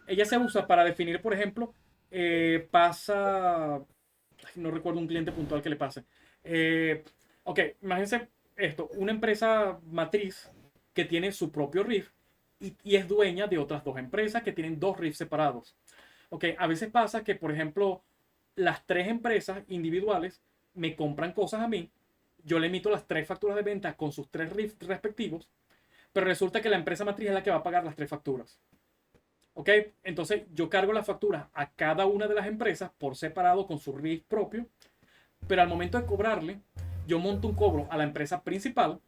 Ella se usa para definir, por ejemplo, no recuerdo un cliente puntual que le pase. Ok, imagínense esto, una empresa matriz que tiene su propio RIF y es dueña de otras 2 empresas que tienen 2 RIF separados. Ok, a veces pasa que, por ejemplo, las 3 empresas individuales me compran cosas a mí, yo le emito las 3 facturas de venta con sus 3 RIF respectivos, pero resulta que la empresa matriz es la que va a pagar las 3 facturas. ¿Ok? Entonces yo cargo las facturas a cada una de las empresas por separado con su RIF propio, pero al momento de cobrarle, yo monto un cobro a la empresa principal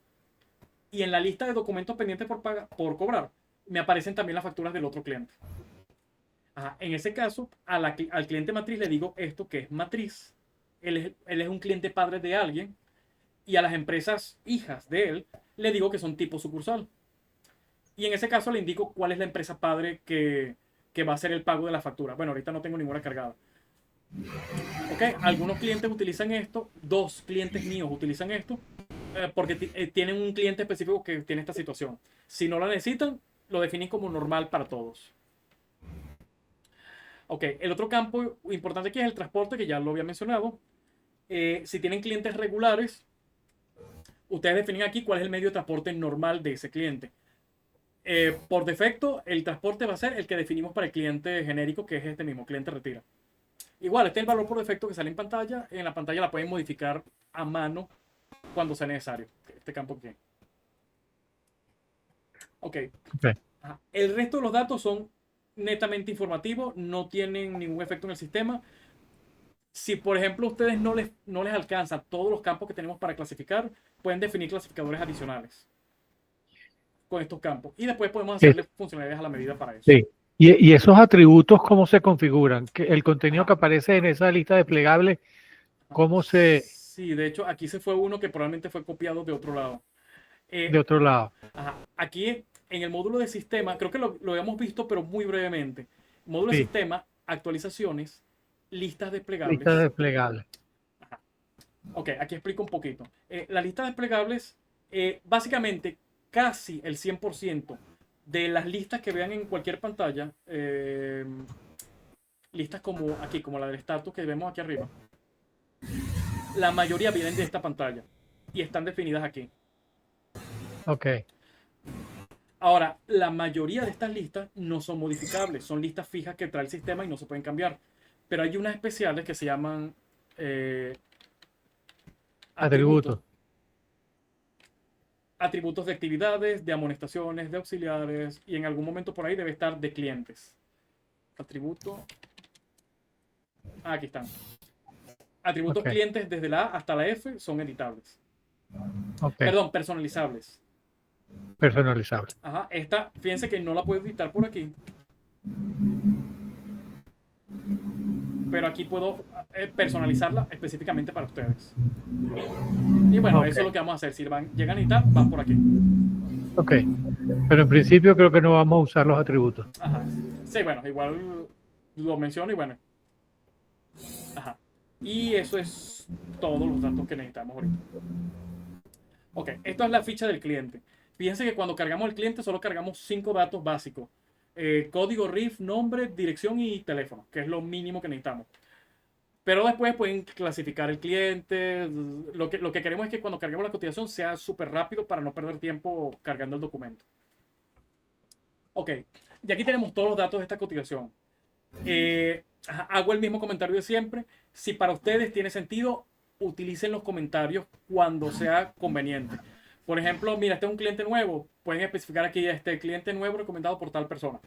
y en la lista de documentos pendientes por cobrar me aparecen también las facturas del otro cliente. Ajá, en ese caso, al cliente matriz le digo esto que es matriz, él es un cliente padre de alguien, y a las empresas hijas de él le digo que son tipo sucursal. Y en ese caso le indico cuál es la empresa padre que va a hacer el pago de la factura. Bueno, ahorita no tengo ninguna cargada. ¿Ok? Algunos clientes utilizan esto, 2 clientes míos utilizan esto, porque tienen un cliente específico que tiene esta situación. Si no la necesitan, lo definen como normal para todos. Ok, el otro campo importante aquí es el transporte, que ya lo había mencionado. Si tienen clientes regulares, ustedes definen aquí cuál es el medio de transporte normal de ese cliente. Por defecto, el transporte va a ser el que definimos para el cliente genérico, que es este mismo, cliente retira. Igual, este es el valor por defecto que sale en pantalla. En la pantalla la pueden modificar a mano cuando sea necesario. Este campo aquí. Ok. Ok. El resto de los datos son netamente informativos, no tienen ningún efecto en el sistema. Si, por ejemplo, a ustedes no les alcanza todos los campos que tenemos para clasificar, pueden definir clasificadores adicionales con estos campos. Y después podemos hacerle funcionalidades a la medida para eso. Sí. Y esos atributos, ¿cómo se configuran? El contenido Ajá. que aparece en esa lista desplegable, ¿cómo se Sí, de hecho, aquí se fue uno que probablemente fue copiado de otro lado. de otro lado? Ajá. Aquí en el módulo de sistema, creo que lo habíamos visto, pero muy brevemente. Módulo de Sí, sistema, actualizaciones, listas lista desplegables. desplegable. Ajá. Ok, aquí explico un poquito. Las listas desplegables, básicamente casi el 100% de las listas que vean en cualquier pantalla, listas como aquí, como la del status que vemos aquí arriba, la mayoría vienen de esta pantalla y están definidas aquí. Ok, Ahora, la mayoría de estas listas no son modificables, son listas fijas que trae el sistema y no se pueden cambiar. Pero hay unas especiales que se llaman atributos. atributos. Atributos de actividades, de amonestaciones, de auxiliares, y en algún momento por ahí debe estar de clientes. Atributo. Aquí están. Atributos Ok, clientes desde la A hasta la F son editables. ok, Perdón, personalizables. personalizable. Ajá, esta, fíjense que no la puedo editar por aquí. Pero aquí puedo personalizarla específicamente para ustedes. Y bueno, Ok, eso es lo que vamos a hacer. Si llegan a editar, van por aquí. ok. Pero en principio creo que no vamos a usar los atributos. Ajá. Sí, bueno, igual lo menciono y bueno. Ajá. Y eso es todos los datos que necesitamos ahorita. Ok, esto es la ficha del cliente. Fíjense que cuando cargamos el cliente solo cargamos 5 datos básicos. Código RIF, nombre, dirección y teléfono, que es lo mínimo que necesitamos. Pero después pueden clasificar el cliente. Lo que queremos es que cuando carguemos la cotización sea súper rápido para no perder tiempo cargando el documento. Ok, y aquí tenemos todos los datos de esta cotización. Hago el mismo comentario de siempre. Si para ustedes tiene sentido, utilicen los comentarios cuando sea conveniente. Por ejemplo, mira, este es un cliente nuevo. Pueden especificar aquí este cliente nuevo recomendado por tal persona.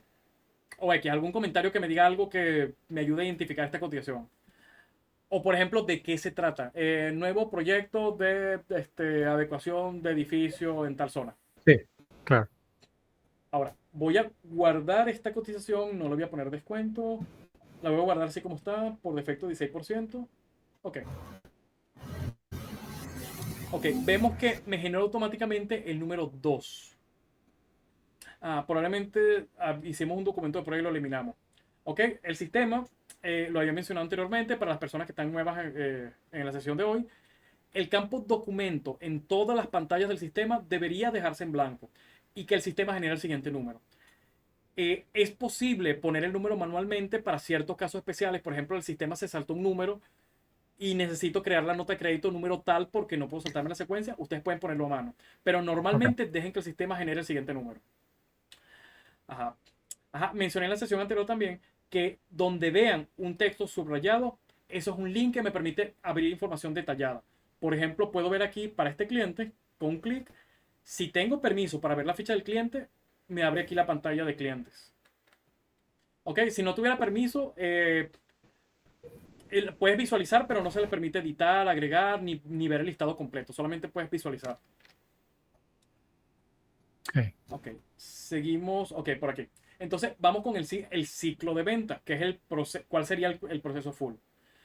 O aquí algún comentario que me diga algo que me ayude a identificar esta cotización. O por ejemplo, ¿de qué se trata? Nuevo proyecto de adecuación de edificio en tal zona. Sí, claro. Ahora, voy a guardar esta cotización, no le voy a poner descuento. La voy a guardar así como está, por defecto 16%. Ok. Ok, vemos que me generó automáticamente el número 2. Probablemente hicimos un documento de prueba y lo eliminamos. Ok, el sistema, lo había mencionado anteriormente para las personas que están nuevas en la sesión de hoy. El campo documento en todas las pantallas del sistema debería dejarse en blanco y que el sistema genere el siguiente número. Es posible poner el número manualmente para ciertos casos especiales. Por ejemplo, el sistema se saltó un número y necesito crear la nota de crédito número tal porque no puedo saltarme la secuencia. Ustedes pueden ponerlo a mano. Pero Ok, normalmente dejen que el sistema genere el siguiente número. Ajá. Ajá. Mencioné en la sesión anterior también que donde vean un texto subrayado, eso es un link que me permite abrir información detallada. Por ejemplo, puedo ver aquí para este cliente, con un clic, si tengo permiso para ver la ficha del cliente, me abre aquí la pantalla de clientes. Ok, si no tuviera permiso, puedes visualizar, pero no se le permite editar, agregar, ni ver el listado completo. Solamente puedes visualizar. ok. Ok, seguimos. Ok, por aquí. Entonces, vamos con el ciclo de venta, que es cuál sería el proceso full.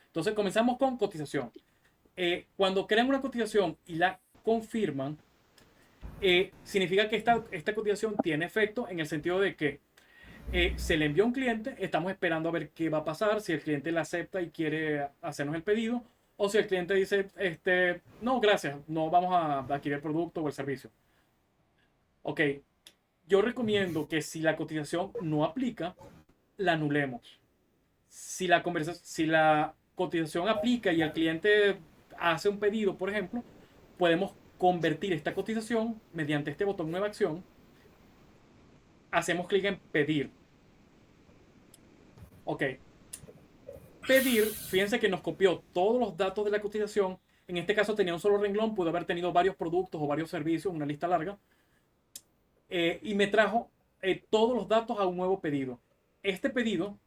Entonces, comenzamos con cotización. Cuando crean una cotización y la confirman, significa que esta cotización tiene efecto en el sentido de que Se le envió a un cliente, estamos esperando a ver qué va a pasar, si el cliente la acepta y quiere hacernos el pedido, o si el cliente dice, no, gracias, no vamos a adquirir el producto o el servicio. Ok, yo recomiendo que si la cotización no aplica, la anulemos. Si la cotización aplica y el cliente hace un pedido, por ejemplo, podemos convertir esta cotización mediante este botón nueva acción. Hacemos clic en pedir. Ok. Pedir, fíjense que nos copió todos los datos de la cotización. En este caso tenía un solo renglón, pudo haber tenido varios productos o varios servicios, una lista larga. Y me trajo todos los datos a un nuevo pedido. Este pedido,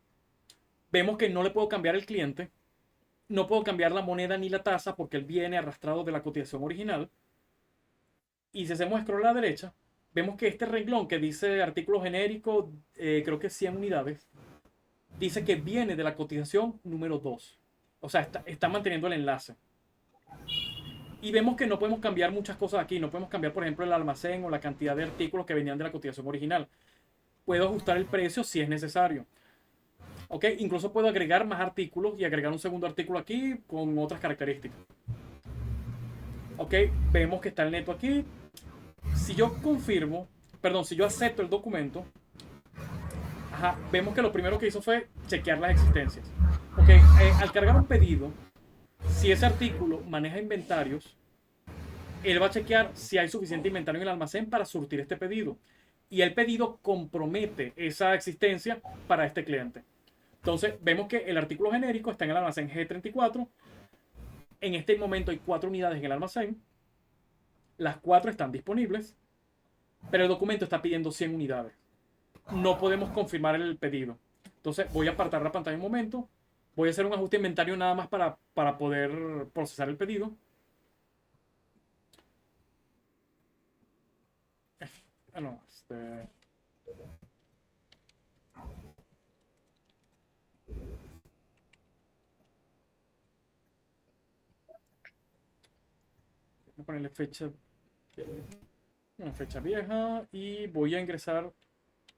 vemos que no le puedo cambiar el cliente. No puedo cambiar la moneda ni la tasa porque él viene arrastrado de la cotización original. Y si hacemos scroll a la derecha, vemos que este renglón que dice artículo genérico, creo que 100 unidades, dice que viene de la cotización número 2. O sea, está manteniendo el enlace. Y vemos que no podemos cambiar muchas cosas aquí. No podemos cambiar, por ejemplo, el almacén o la cantidad de artículos que venían de la cotización original. Puedo ajustar el precio si es necesario. ¿Ok? Incluso puedo agregar más artículos y agregar un segundo artículo aquí con otras características. ¿Ok? Vemos que está el neto aquí. Si yo confirmo, perdón, si yo acepto el documento, vemos que lo primero que hizo fue chequear las existencias. Ok, al cargar un pedido, si ese artículo maneja inventarios, él va a chequear si hay suficiente inventario en el almacén para surtir este pedido. Y el pedido compromete esa existencia para este cliente. Entonces, vemos que el artículo genérico está en el almacén G34. En este momento hay 4 unidades en el almacén. Las 4 están disponibles, pero el documento está pidiendo 100 unidades. No podemos confirmar el pedido. Entonces, voy a apartar la pantalla un momento. Voy a hacer un ajuste de inventario nada más para poder procesar el pedido. No, voy a ponerle fecha, una fecha vieja y voy a ingresar.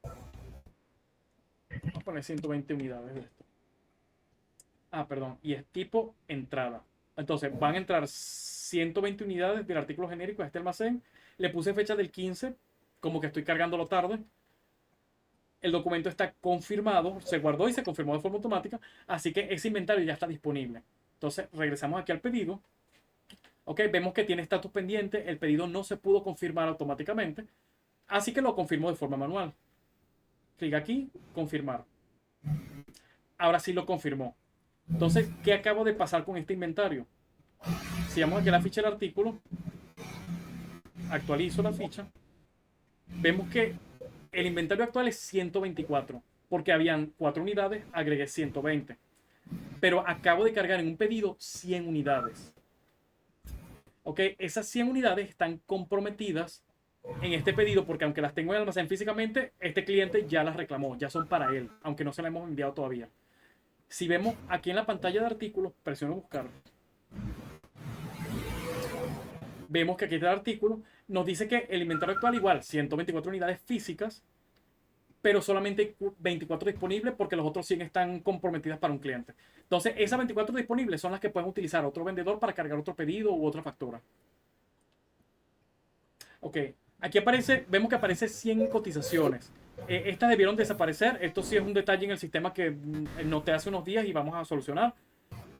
Voy a poner 120 unidades de esto. Perdón, y es tipo entrada. Entonces van a entrar 120 unidades del artículo genérico a este almacén. Le puse fecha del 15, como que estoy cargándolo tarde. El documento está confirmado, se guardó y se confirmó de forma automática, así que ese inventario ya está disponible. Entonces regresamos aquí al pedido. Ok, vemos que tiene estatus pendiente, el pedido no se pudo confirmar automáticamente, así que lo confirmo de forma manual. Clic aquí, confirmar. Ahora sí lo confirmó. Entonces, ¿qué acabo de pasar con este inventario? Si vamos aquí a la ficha del artículo, actualizo la ficha, vemos que el inventario actual es 124, porque habían 4 unidades, agregué 120. Pero acabo de cargar en un pedido 100 unidades. Ok, esas 100 unidades están comprometidas en este pedido porque aunque las tengo en el almacén físicamente, este cliente ya las reclamó, ya son para él, aunque no se las hemos enviado todavía. Si vemos aquí en la pantalla de artículos, presiono buscar. Vemos que aquí está el artículo, nos dice que el inventario actual igual, 124 unidades físicas, pero solamente hay 24 disponibles porque los otros 100 están comprometidas para un cliente. Entonces, esas 24 disponibles son las que pueden utilizar otro vendedor para cargar otro pedido u otra factura. Ok, aquí aparece, vemos que aparece 100 cotizaciones. Estas debieron desaparecer. Esto sí es un detalle en el sistema que noté hace unos días y vamos a solucionar.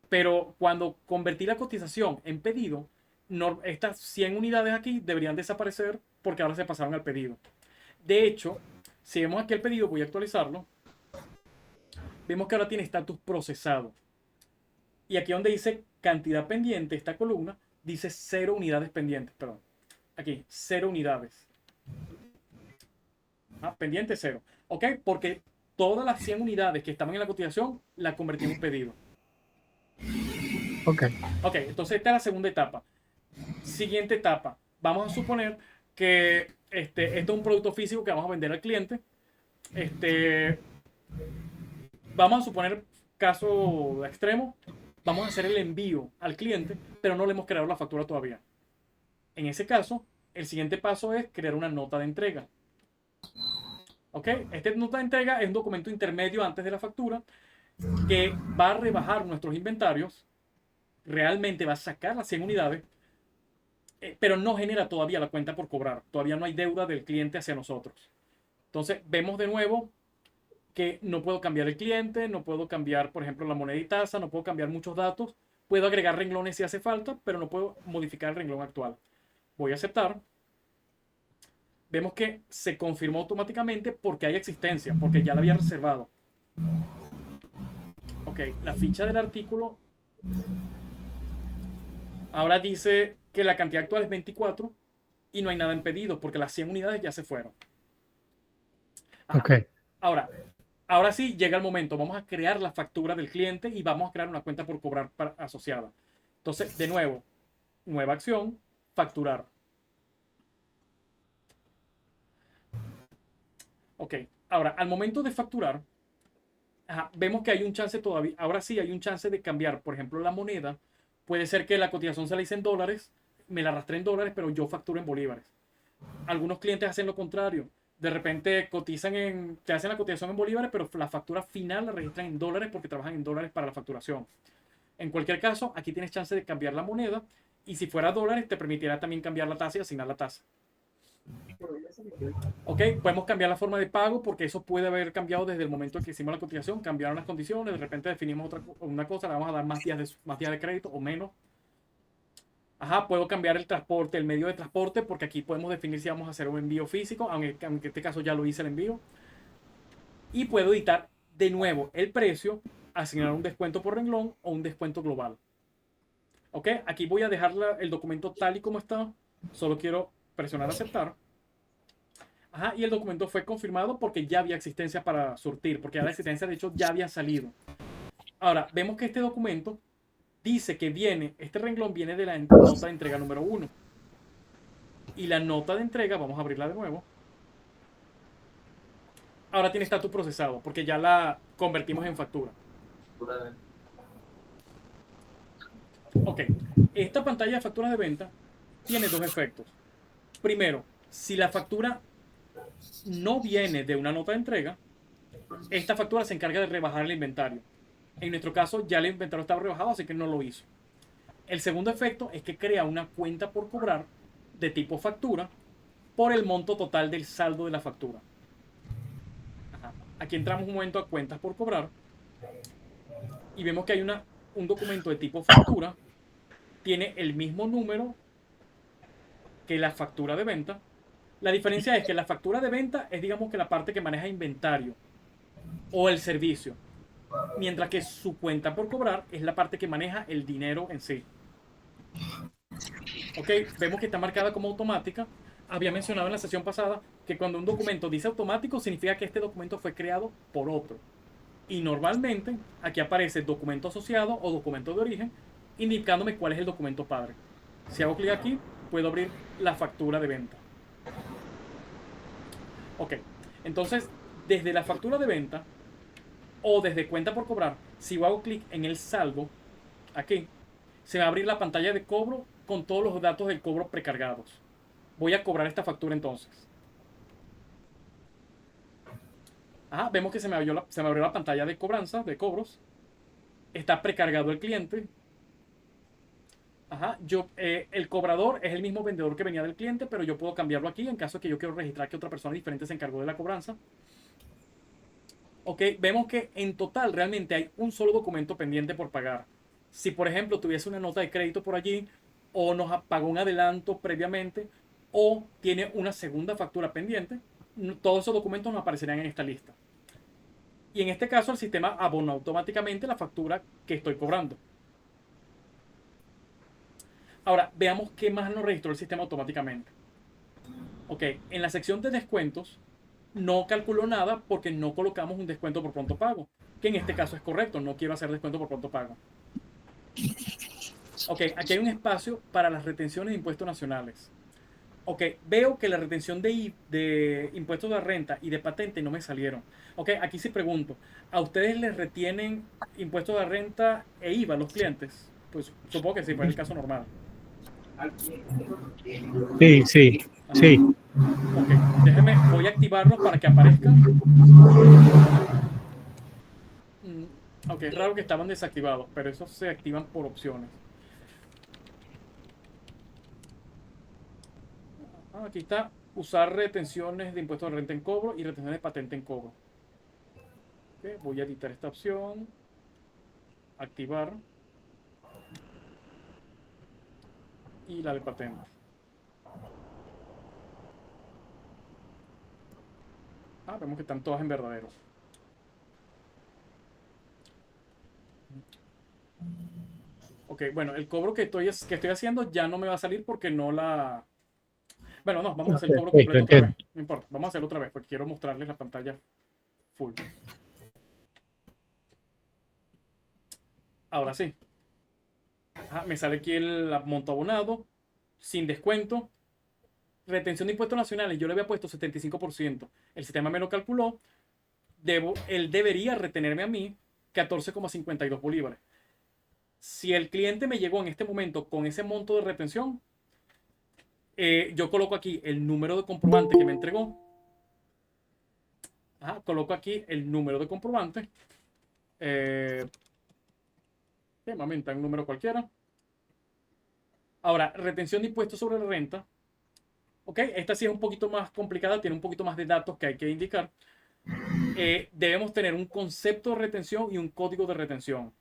Pero cuando convertí la cotización en pedido, estas 100 unidades aquí deberían desaparecer porque ahora se pasaron al pedido. De hecho, si vemos aquí el pedido, voy a actualizarlo. Vemos que ahora tiene estatus procesado. Y aquí donde dice cantidad pendiente, esta columna dice 0 unidades pendientes. Perdón. Aquí, 0 unidades. Pendiente 0. ¿Ok? Porque todas las 100 unidades que estaban en la cotización la convertí en un pedido. Ok. Ok, entonces esta es la segunda etapa. Siguiente etapa. Vamos a suponer que esto es un producto físico que vamos a vender al cliente. Vamos a suponer, caso extremo, vamos a hacer el envío al cliente, pero no le hemos creado la factura todavía. En ese caso, el siguiente paso es crear una nota de entrega. ¿Ok? Esta nota de entrega es un documento intermedio antes de la factura que va a rebajar nuestros inventarios, realmente va a sacar las 100 unidades, pero no genera todavía la cuenta por cobrar. Todavía no hay deuda del cliente hacia nosotros. Entonces, vemos de nuevo que no puedo cambiar el cliente, no puedo cambiar, por ejemplo, la moneda y tasa, no puedo cambiar muchos datos. Puedo agregar renglones si hace falta, pero no puedo modificar el renglón actual. Voy a aceptar. Vemos que se confirmó automáticamente porque hay existencia, porque ya la había reservado. Ok, la ficha del artículo ahora dice que la cantidad actual es 24 y no hay nada en pedido porque las 100 unidades ya se fueron. Ajá. Ok. Ahora sí llega el momento. Vamos a crear la factura del cliente y vamos a crear una cuenta por cobrar asociada. Entonces, de nuevo, nueva acción, facturar. Ok, ahora, al momento de facturar, vemos que hay un chance todavía. Ahora sí hay un chance de cambiar, por ejemplo, la moneda. Puede ser que la cotización se la hice en dólares, me la arrastré en dólares, pero yo facturo en bolívares. Algunos clientes hacen lo contrario. De repente te hacen la cotización en bolívares, pero la factura final la registran en dólares porque trabajan en dólares para la facturación. En cualquier caso, aquí tienes chance de cambiar la moneda y si fuera dólares te permitirá también cambiar la tasa y asignar la tasa. Ok, podemos cambiar la forma de pago porque eso puede haber cambiado desde el momento en que hicimos la cotización, cambiaron las condiciones, de repente definimos una cosa, le vamos a dar más días de crédito o menos. Puedo cambiar el transporte, el medio de transporte, porque aquí podemos definir si vamos a hacer un envío físico, aunque en este caso ya lo hice el envío. Y puedo editar de nuevo el precio, asignar un descuento por renglón o un descuento global. Ok, aquí voy a dejar el documento tal y como está. Solo quiero presionar aceptar. Y el documento fue confirmado porque ya había existencia para surtir, porque ya la existencia de hecho ya había salido. Ahora, vemos que este documento dice que este renglón viene de la nota de entrega número 1. Y la nota de entrega, vamos a abrirla de nuevo. Ahora tiene estatus procesado, porque ya la convertimos en factura. Ok, esta pantalla de facturas de venta tiene dos efectos. Primero, si la factura no viene de una nota de entrega, esta factura se encarga de rebajar el inventario. En nuestro caso ya el inventario estaba rebajado, así que no lo hizo. El segundo efecto es que crea una cuenta por cobrar de tipo factura por el monto total del saldo de la factura. Aquí entramos un momento a cuentas por cobrar y vemos que hay un documento de tipo factura, tiene el mismo número que la factura de venta. La diferencia es que la factura de venta es, digamos, que la parte que maneja inventario o el servicio, mientras que su cuenta por cobrar es la parte que maneja el dinero en sí. Ok, vemos que está marcada como automática. Había mencionado en la sesión pasada que cuando un documento dice automático significa que este documento fue creado por otro. Y normalmente aquí aparece documento asociado o documento de origen, indicándome cuál es el documento padre. Si hago clic aquí, puedo abrir la factura de venta. Ok, entonces desde la factura de venta o desde cuenta por cobrar, si hago clic en el saldo, aquí, se va a abrir la pantalla de cobro con todos los datos del cobro precargados. Voy a cobrar esta factura entonces. Vemos que se me abrió la pantalla de cobranza, de cobros. Está precargado el cliente. El cobrador es el mismo vendedor que venía del cliente, pero yo puedo cambiarlo aquí en caso de que yo quiero registrar que otra persona diferente se encargó de la cobranza. Ok, vemos que en total realmente hay un solo documento pendiente por pagar. Si por ejemplo tuviese una nota de crédito por allí, o nos pagó un adelanto previamente, o tiene una segunda factura pendiente, todos esos documentos nos aparecerán en esta lista. Y en este caso el sistema abona automáticamente la factura que estoy cobrando. Ahora, veamos qué más nos registró el sistema automáticamente. Ok, en la sección de descuentos no calculó nada porque no colocamos un descuento por pronto pago, que en este caso es correcto, no quiero hacer descuento por pronto pago. Ok, aquí hay un espacio para las retenciones de impuestos nacionales. Ok, veo que la retención de impuestos de renta y de patente no me salieron. Ok, aquí sí pregunto, ¿a ustedes les retienen impuestos de renta e IVA a los clientes? Pues supongo que sí, pues es el caso normal. Sí. Ok, voy a activarlos para que aparezcan. Ok, es raro que estaban desactivados, pero esos se activan por opciones. Aquí está, usar retenciones de impuestos de renta en cobro y retenciones de patente en cobro. Okay, voy a editar esta opción, activar, y la de patente. Vemos que están todas en verdadero. Ok, bueno, el cobro que estoy haciendo ya no me va a salir porque no la... Bueno, no, vamos a hacer el cobro Sí, completo otra entiendo. vez. No importa, vamos a hacerlo otra vez porque quiero mostrarles la pantalla full. Ahora sí. Me sale aquí el monto abonado, sin descuento. Retención de impuestos nacionales, yo le había puesto 75%. El sistema me lo calculó. Él debería retenerme a mí 14,52 bolívares. Si el cliente me llegó en este momento con ese monto de retención, yo coloco aquí el número de comprobante que me entregó. Coloco aquí el número de comprobante. Mamita, un número cualquiera. Ahora, retención de impuestos sobre la renta. Ok, esta sí es un poquito más complicada, tiene un poquito más de datos que hay que indicar. Debemos tener un concepto de retención y un código de retención.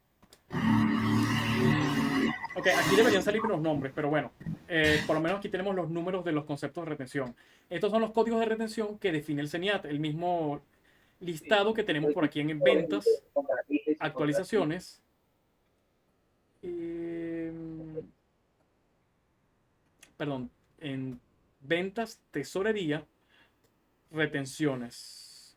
Ok, aquí deberían salir los nombres, pero bueno, por lo menos aquí tenemos los números de los conceptos de retención. Estos son los códigos de retención que define el CENIAT, el mismo listado que tenemos por aquí en ventas, actualizaciones. Perdón, en ventas, tesorería, retenciones.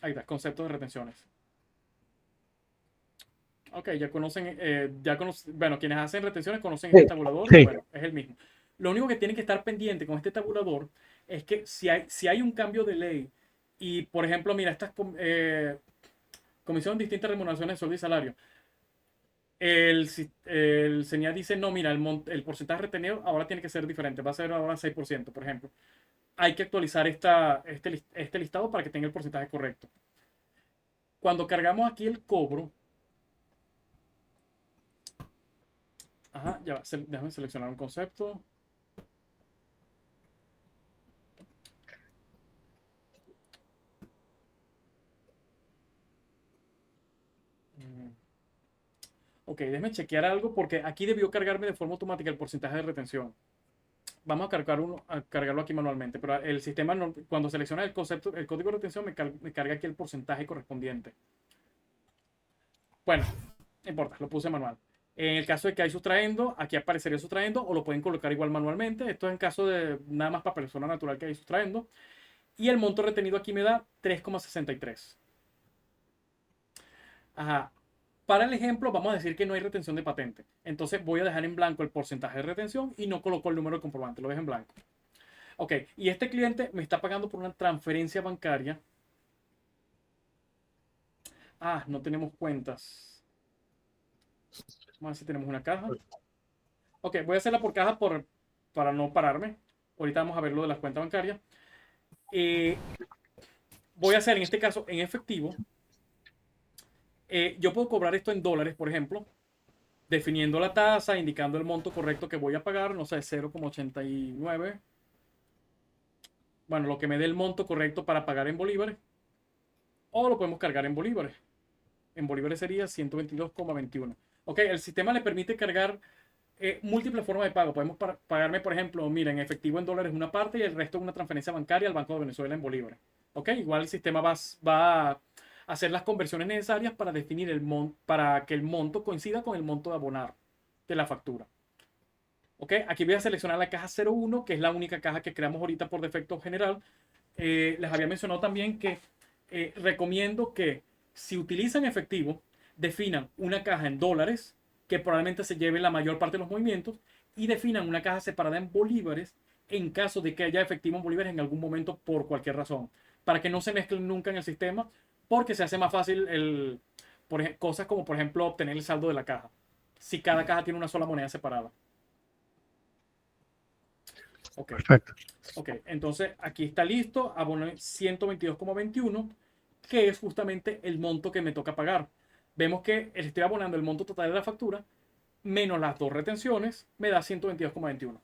Ahí está, conceptos de retenciones. Ok, bueno, quienes hacen retenciones conocen este tabulador y Sí. bueno, es el mismo. Lo único que tiene que estar pendiente con este tabulador es que si hay un cambio de ley y, por ejemplo, mira, estas comisión de distintas remuneraciones de sueldo y salario, el CENIA dice, no, mira, el porcentaje retenido ahora tiene que ser diferente, va a ser ahora 6%, por ejemplo. Hay que actualizar este listado para que tenga el porcentaje correcto. Cuando cargamos aquí el cobro, ya va, déjame seleccionar un concepto. Ok, déjame chequear algo porque aquí debió cargarme de forma automática el porcentaje de retención. Vamos a cargarlo aquí manualmente, pero el sistema, cuando selecciona el concepto, el código de retención, me carga aquí el porcentaje correspondiente. Bueno, no importa, lo puse manual. En el caso de que hay sustrayendo, aquí aparecería sustrayendo o lo pueden colocar igual manualmente. Esto es en caso de nada más para persona natural que hay sustrayendo. Y el monto retenido aquí me da 3,63. Para el ejemplo, vamos a decir que no hay retención de patente. Entonces voy a dejar en blanco el porcentaje de retención y no coloco el número de comprobante, lo dejo en blanco. Ok, y este cliente me está pagando por una transferencia bancaria. No tenemos cuentas. Vamos a ver si tenemos una caja. Ok, voy a hacerla por caja para no pararme. Ahorita vamos a ver lo de las cuentas bancarias. Voy a hacer en este caso en efectivo. Yo puedo cobrar esto en dólares, por ejemplo, definiendo la tasa, indicando el monto correcto que voy a pagar, no sé, 0,89. Bueno, lo que me dé el monto correcto para pagar en bolívares. O lo podemos cargar en bolívares. En bolívares sería 122,21. Ok, el sistema le permite cargar múltiples formas de pago. Podemos pagarme, por ejemplo, mira, en efectivo en dólares una parte y el resto en una transferencia bancaria al Banco de Venezuela en bolívares. Ok, igual el sistema va a hacer las conversiones necesarias para definir para que el monto coincida con el monto de abonar de la factura. Ok, aquí voy a seleccionar la caja 01, que es la única caja que creamos ahorita por defecto general. Les había mencionado también que recomiendo que si utilizan efectivo, definan una caja en dólares, que probablemente se lleve la mayor parte de los movimientos, y definan una caja separada en bolívares en caso de que haya efectivo en bolívares en algún momento por cualquier razón, para que no se mezclen nunca en el sistema, porque se hace más fácil Cosas como, por ejemplo, obtener el saldo de la caja. Si cada caja tiene una sola moneda separada. Ok. Perfecto. Ok, entonces aquí está listo, aboné 122,21, que es justamente el monto que me toca pagar. Vemos que estoy abonando el monto total de la factura, menos las dos retenciones, me da 122,21.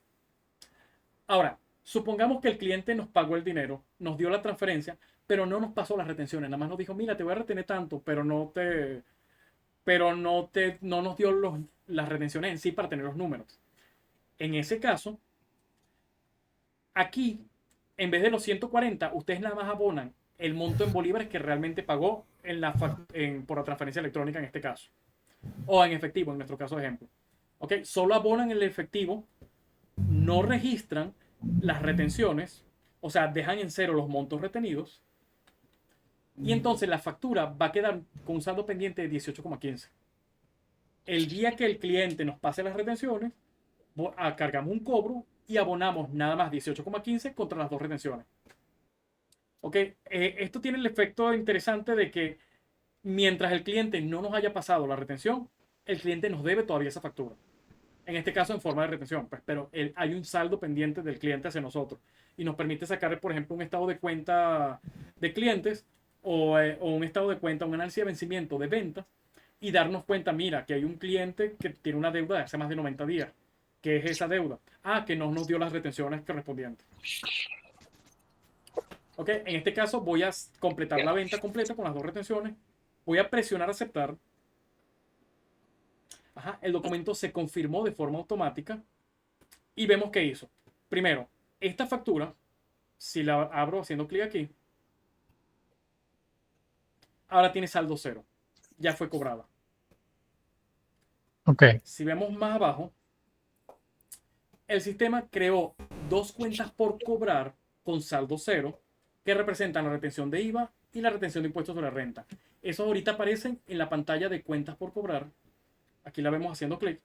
Ahora, supongamos que el cliente nos pagó el dinero, nos dio la transferencia, pero no nos pasó las retenciones. Nada más nos dijo, mira, te voy a retener tanto, no nos dio las retenciones en sí para tener los números. En ese caso, aquí, en vez de los 140, ustedes nada más abonan el monto en bolívares que realmente pagó por la transferencia electrónica en este caso. O en efectivo, en nuestro caso de ejemplo. ¿Ok? Solo abonan el efectivo, no registran las retenciones, o sea, dejan en cero los montos retenidos. Y entonces la factura va a quedar con un saldo pendiente de 18,15. El día que el cliente nos pase las retenciones, cargamos un cobro y abonamos nada más 18,15 contra las dos retenciones. Ok, esto tiene el efecto interesante de que mientras el cliente no nos haya pasado la retención, el cliente nos debe todavía esa factura. En este caso en forma de retención, pues, pero hay un saldo pendiente del cliente hacia nosotros y nos permite sacar, por ejemplo, un estado de cuenta de clientes o un estado de cuenta, un análisis de vencimiento de ventas y darnos cuenta, mira, que hay un cliente que tiene una deuda de hace más de 90 días. ¿Qué es esa deuda? Que no nos dio las retenciones correspondientes. Ok, en este caso voy a completar la venta completa con las dos retenciones. Voy a presionar aceptar. El documento se confirmó de forma automática. Y vemos qué hizo. Primero, esta factura, si la abro haciendo clic aquí, ahora tiene saldo cero. Ya fue cobrada. Ok. Si vemos más abajo, el sistema creó dos cuentas por cobrar con saldo cero que representan la retención de IVA y la retención de impuestos sobre la renta. Esos ahorita aparecen en la pantalla de cuentas por cobrar. Aquí la vemos haciendo clic.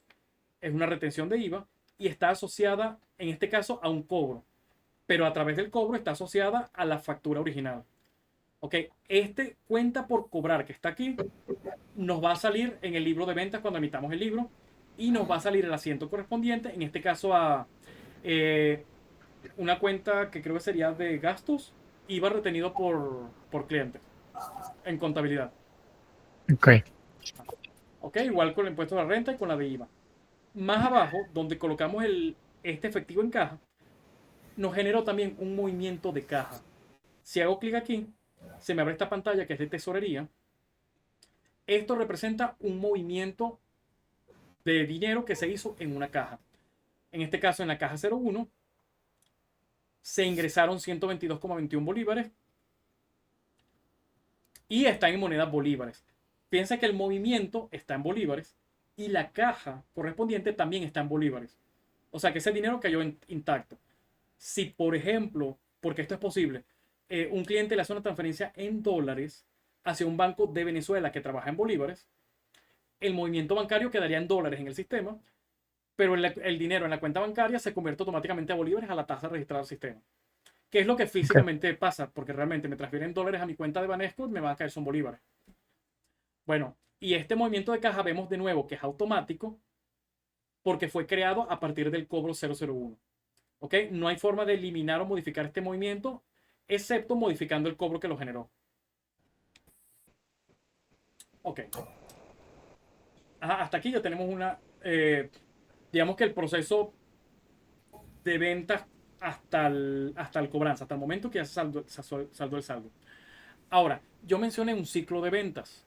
Es una retención de IVA y está asociada, en este caso, a un cobro. Pero a través del cobro está asociada a la factura original. Ok, este cuenta por cobrar que está aquí nos va a salir en el libro de ventas cuando emitamos el libro y nos va a salir el asiento correspondiente, en este caso a una cuenta que creo que sería de gastos, IVA retenido por cliente en contabilidad. Ok. Ok, igual con el impuesto de la renta y con la de IVA. Más abajo, donde colocamos este efectivo en caja, nos generó también un movimiento de caja. Si hago clic aquí, se me abre esta pantalla que es de tesorería. Esto representa un movimiento de dinero que se hizo en una caja. En este caso, en la caja 01, se ingresaron 122,21 bolívares y están en monedas bolívares. Piensa que el movimiento está en bolívares y la caja correspondiente también está en bolívares. O sea que ese dinero cayó intacto. Si, por ejemplo, porque esto es posible, un cliente le hace una transferencia en dólares hacia un banco de Venezuela que trabaja en bolívares, el movimiento bancario quedaría en dólares en el sistema, pero el dinero en la cuenta bancaria se convierte automáticamente a bolívares a la tasa registrada del sistema. ¿Qué es lo que físicamente pasa? Porque realmente me transfieren dólares a mi cuenta de Banesco y me van a caer son bolívares. Bueno, y este movimiento de caja vemos de nuevo que es automático porque fue creado a partir del cobro 001. ¿Ok? No hay forma de eliminar o modificar este movimiento, excepto modificando el cobro que lo generó. Ok. Hasta aquí ya tenemos digamos que el proceso de ventas hasta el cobranza, hasta el momento que ya se saldó el saldo. Ahora, yo mencioné un ciclo de ventas.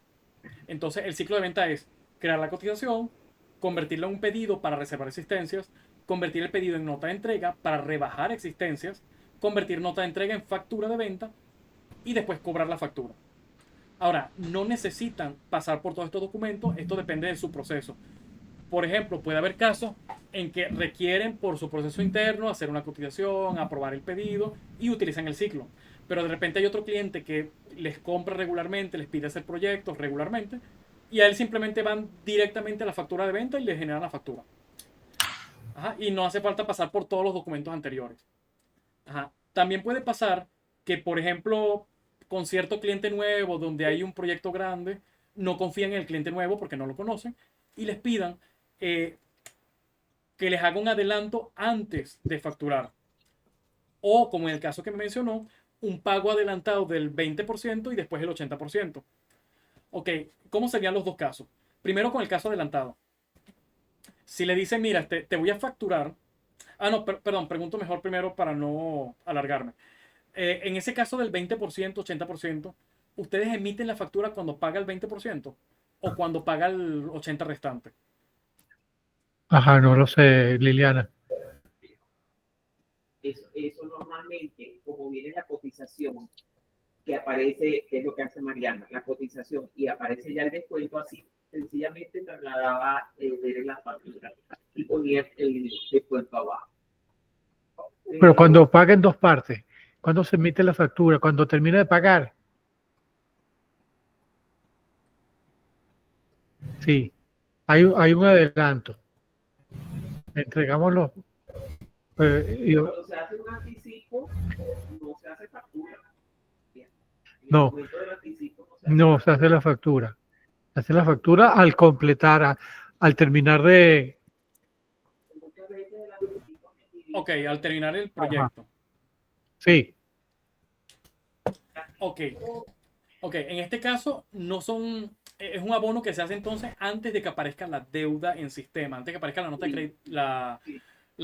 Entonces, el ciclo de venta es crear la cotización, convertirla en un pedido para reservar existencias, convertir el pedido en nota de entrega para rebajar existencias, convertir nota de entrega en factura de venta y después cobrar la factura. Ahora, no necesitan pasar por todos estos documentos, esto depende de su proceso. Por ejemplo, puede haber casos en que requieren por su proceso interno hacer una cotización, aprobar el pedido y utilizan el ciclo. Pero de repente hay otro cliente que les compra regularmente, les pide hacer proyectos regularmente y a él simplemente van directamente a la factura de venta y le generan la factura. Y no hace falta pasar por todos los documentos anteriores. También puede pasar que, por ejemplo, con cierto cliente nuevo donde hay un proyecto grande, no confían en el cliente nuevo porque no lo conocen y les pidan que les haga un adelanto antes de facturar. O, como en el caso que me mencionó, un pago adelantado del 20% y después el 80%. Ok, ¿cómo serían los dos casos? Primero con el caso adelantado. Si le dicen, mira, te voy a facturar. Ah, no, perdón, pregunto mejor primero para no alargarme. En ese caso del 20%, 80%, ¿ustedes emiten la factura cuando paga el 20% o cuando paga el 80% restante? Ajá, no lo sé, Liliana. Eso normalmente, como viene la cotización, que aparece, que es lo que hace Mariana, la cotización, y aparece ya el descuento así, sencillamente trasladaba ver la factura y ponía el descuento abajo. Pero cuando paga en dos partes, cuando se emite la factura, cuando termina de pagar, sí, hay un adelanto. Entregamos los... Cuando se hace un anticipo, no se hace factura. Bien. En el no, momento del anticipo no se hace la factura. Se hace la factura al completar, al terminar de... muchas veces el anticipo se divide. Ok, al terminar el Ajá, proyecto. sí, Ok, ok, en este caso no son, es un abono que se hace entonces antes de que aparezca la deuda en sistema, antes de que aparezca la nota de crédito, la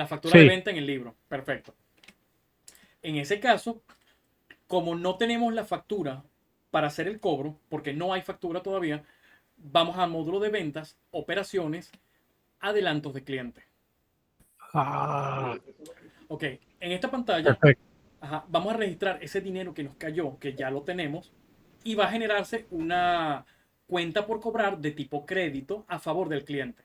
factura de sí. venta en el libro. Perfecto. En ese caso, como no tenemos la factura para hacer el cobro, porque no hay factura todavía, vamos al módulo de ventas, operaciones, adelantos de cliente. Ah, Ok, en esta pantalla perfecto. vamos a registrar ese dinero que nos cayó, que ya lo tenemos, y va a generarse una cuenta por cobrar de tipo crédito a favor del cliente.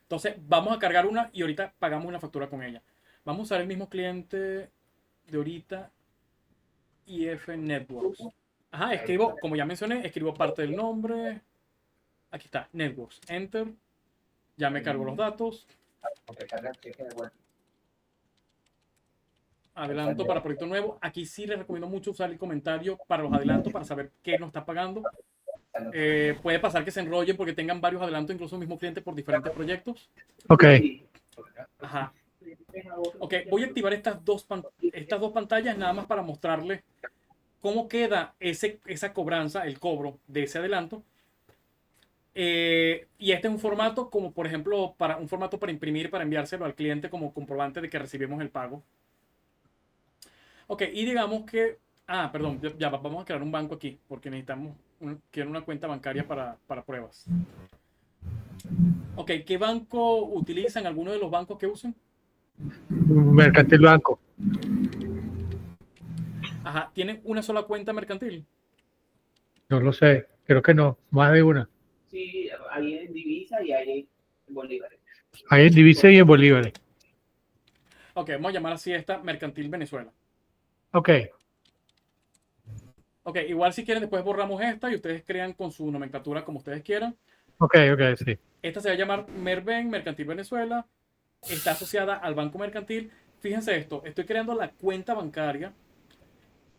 Entonces, vamos a cargar una y ahorita pagamos una factura con ella. Vamos a usar el mismo cliente de ahorita, IF Networks. Ajá, escribo, como ya mencioné, escribo parte del nombre. Aquí está, Networks. Enter. Ya me cargo los datos. Adelanto para proyecto nuevo. Aquí sí les recomiendo mucho usar el comentario para los adelantos para saber qué nos está pagando. Puede pasar que se enrollen porque tengan varios adelantos, incluso el mismo cliente por diferentes proyectos. Ok, Ajá. Ok, voy a activar estas dos pantallas nada más para mostrarles cómo queda esa cobranza, el cobro de ese adelanto. Y este es un formato como, por ejemplo, un formato para imprimir, para enviárselo al cliente como comprobante de que recibimos el pago. Ok, y digamos que... Ah, perdón, ya vamos a crear un banco aquí, porque necesitamos quiero una cuenta bancaria para pruebas. Ok, ¿qué banco utilizan? ¿Alguno de los bancos que usen? Mercantil Banco. Ajá, ¿tienen una sola cuenta mercantil? No lo sé, creo que no, más de una. Sí, hay en divisa y hay en bolívares. Hay en divisa y en bolívares. Ok, vamos a llamar así esta Mercantil Venezuela. Ok, Ok, igual si quieren después borramos esta y ustedes crean con su nomenclatura como ustedes quieran. ok, sí. Esta se va a llamar Merven Mercantil Venezuela. Está asociada al Banco Mercantil. Fíjense esto, estoy creando la cuenta bancaria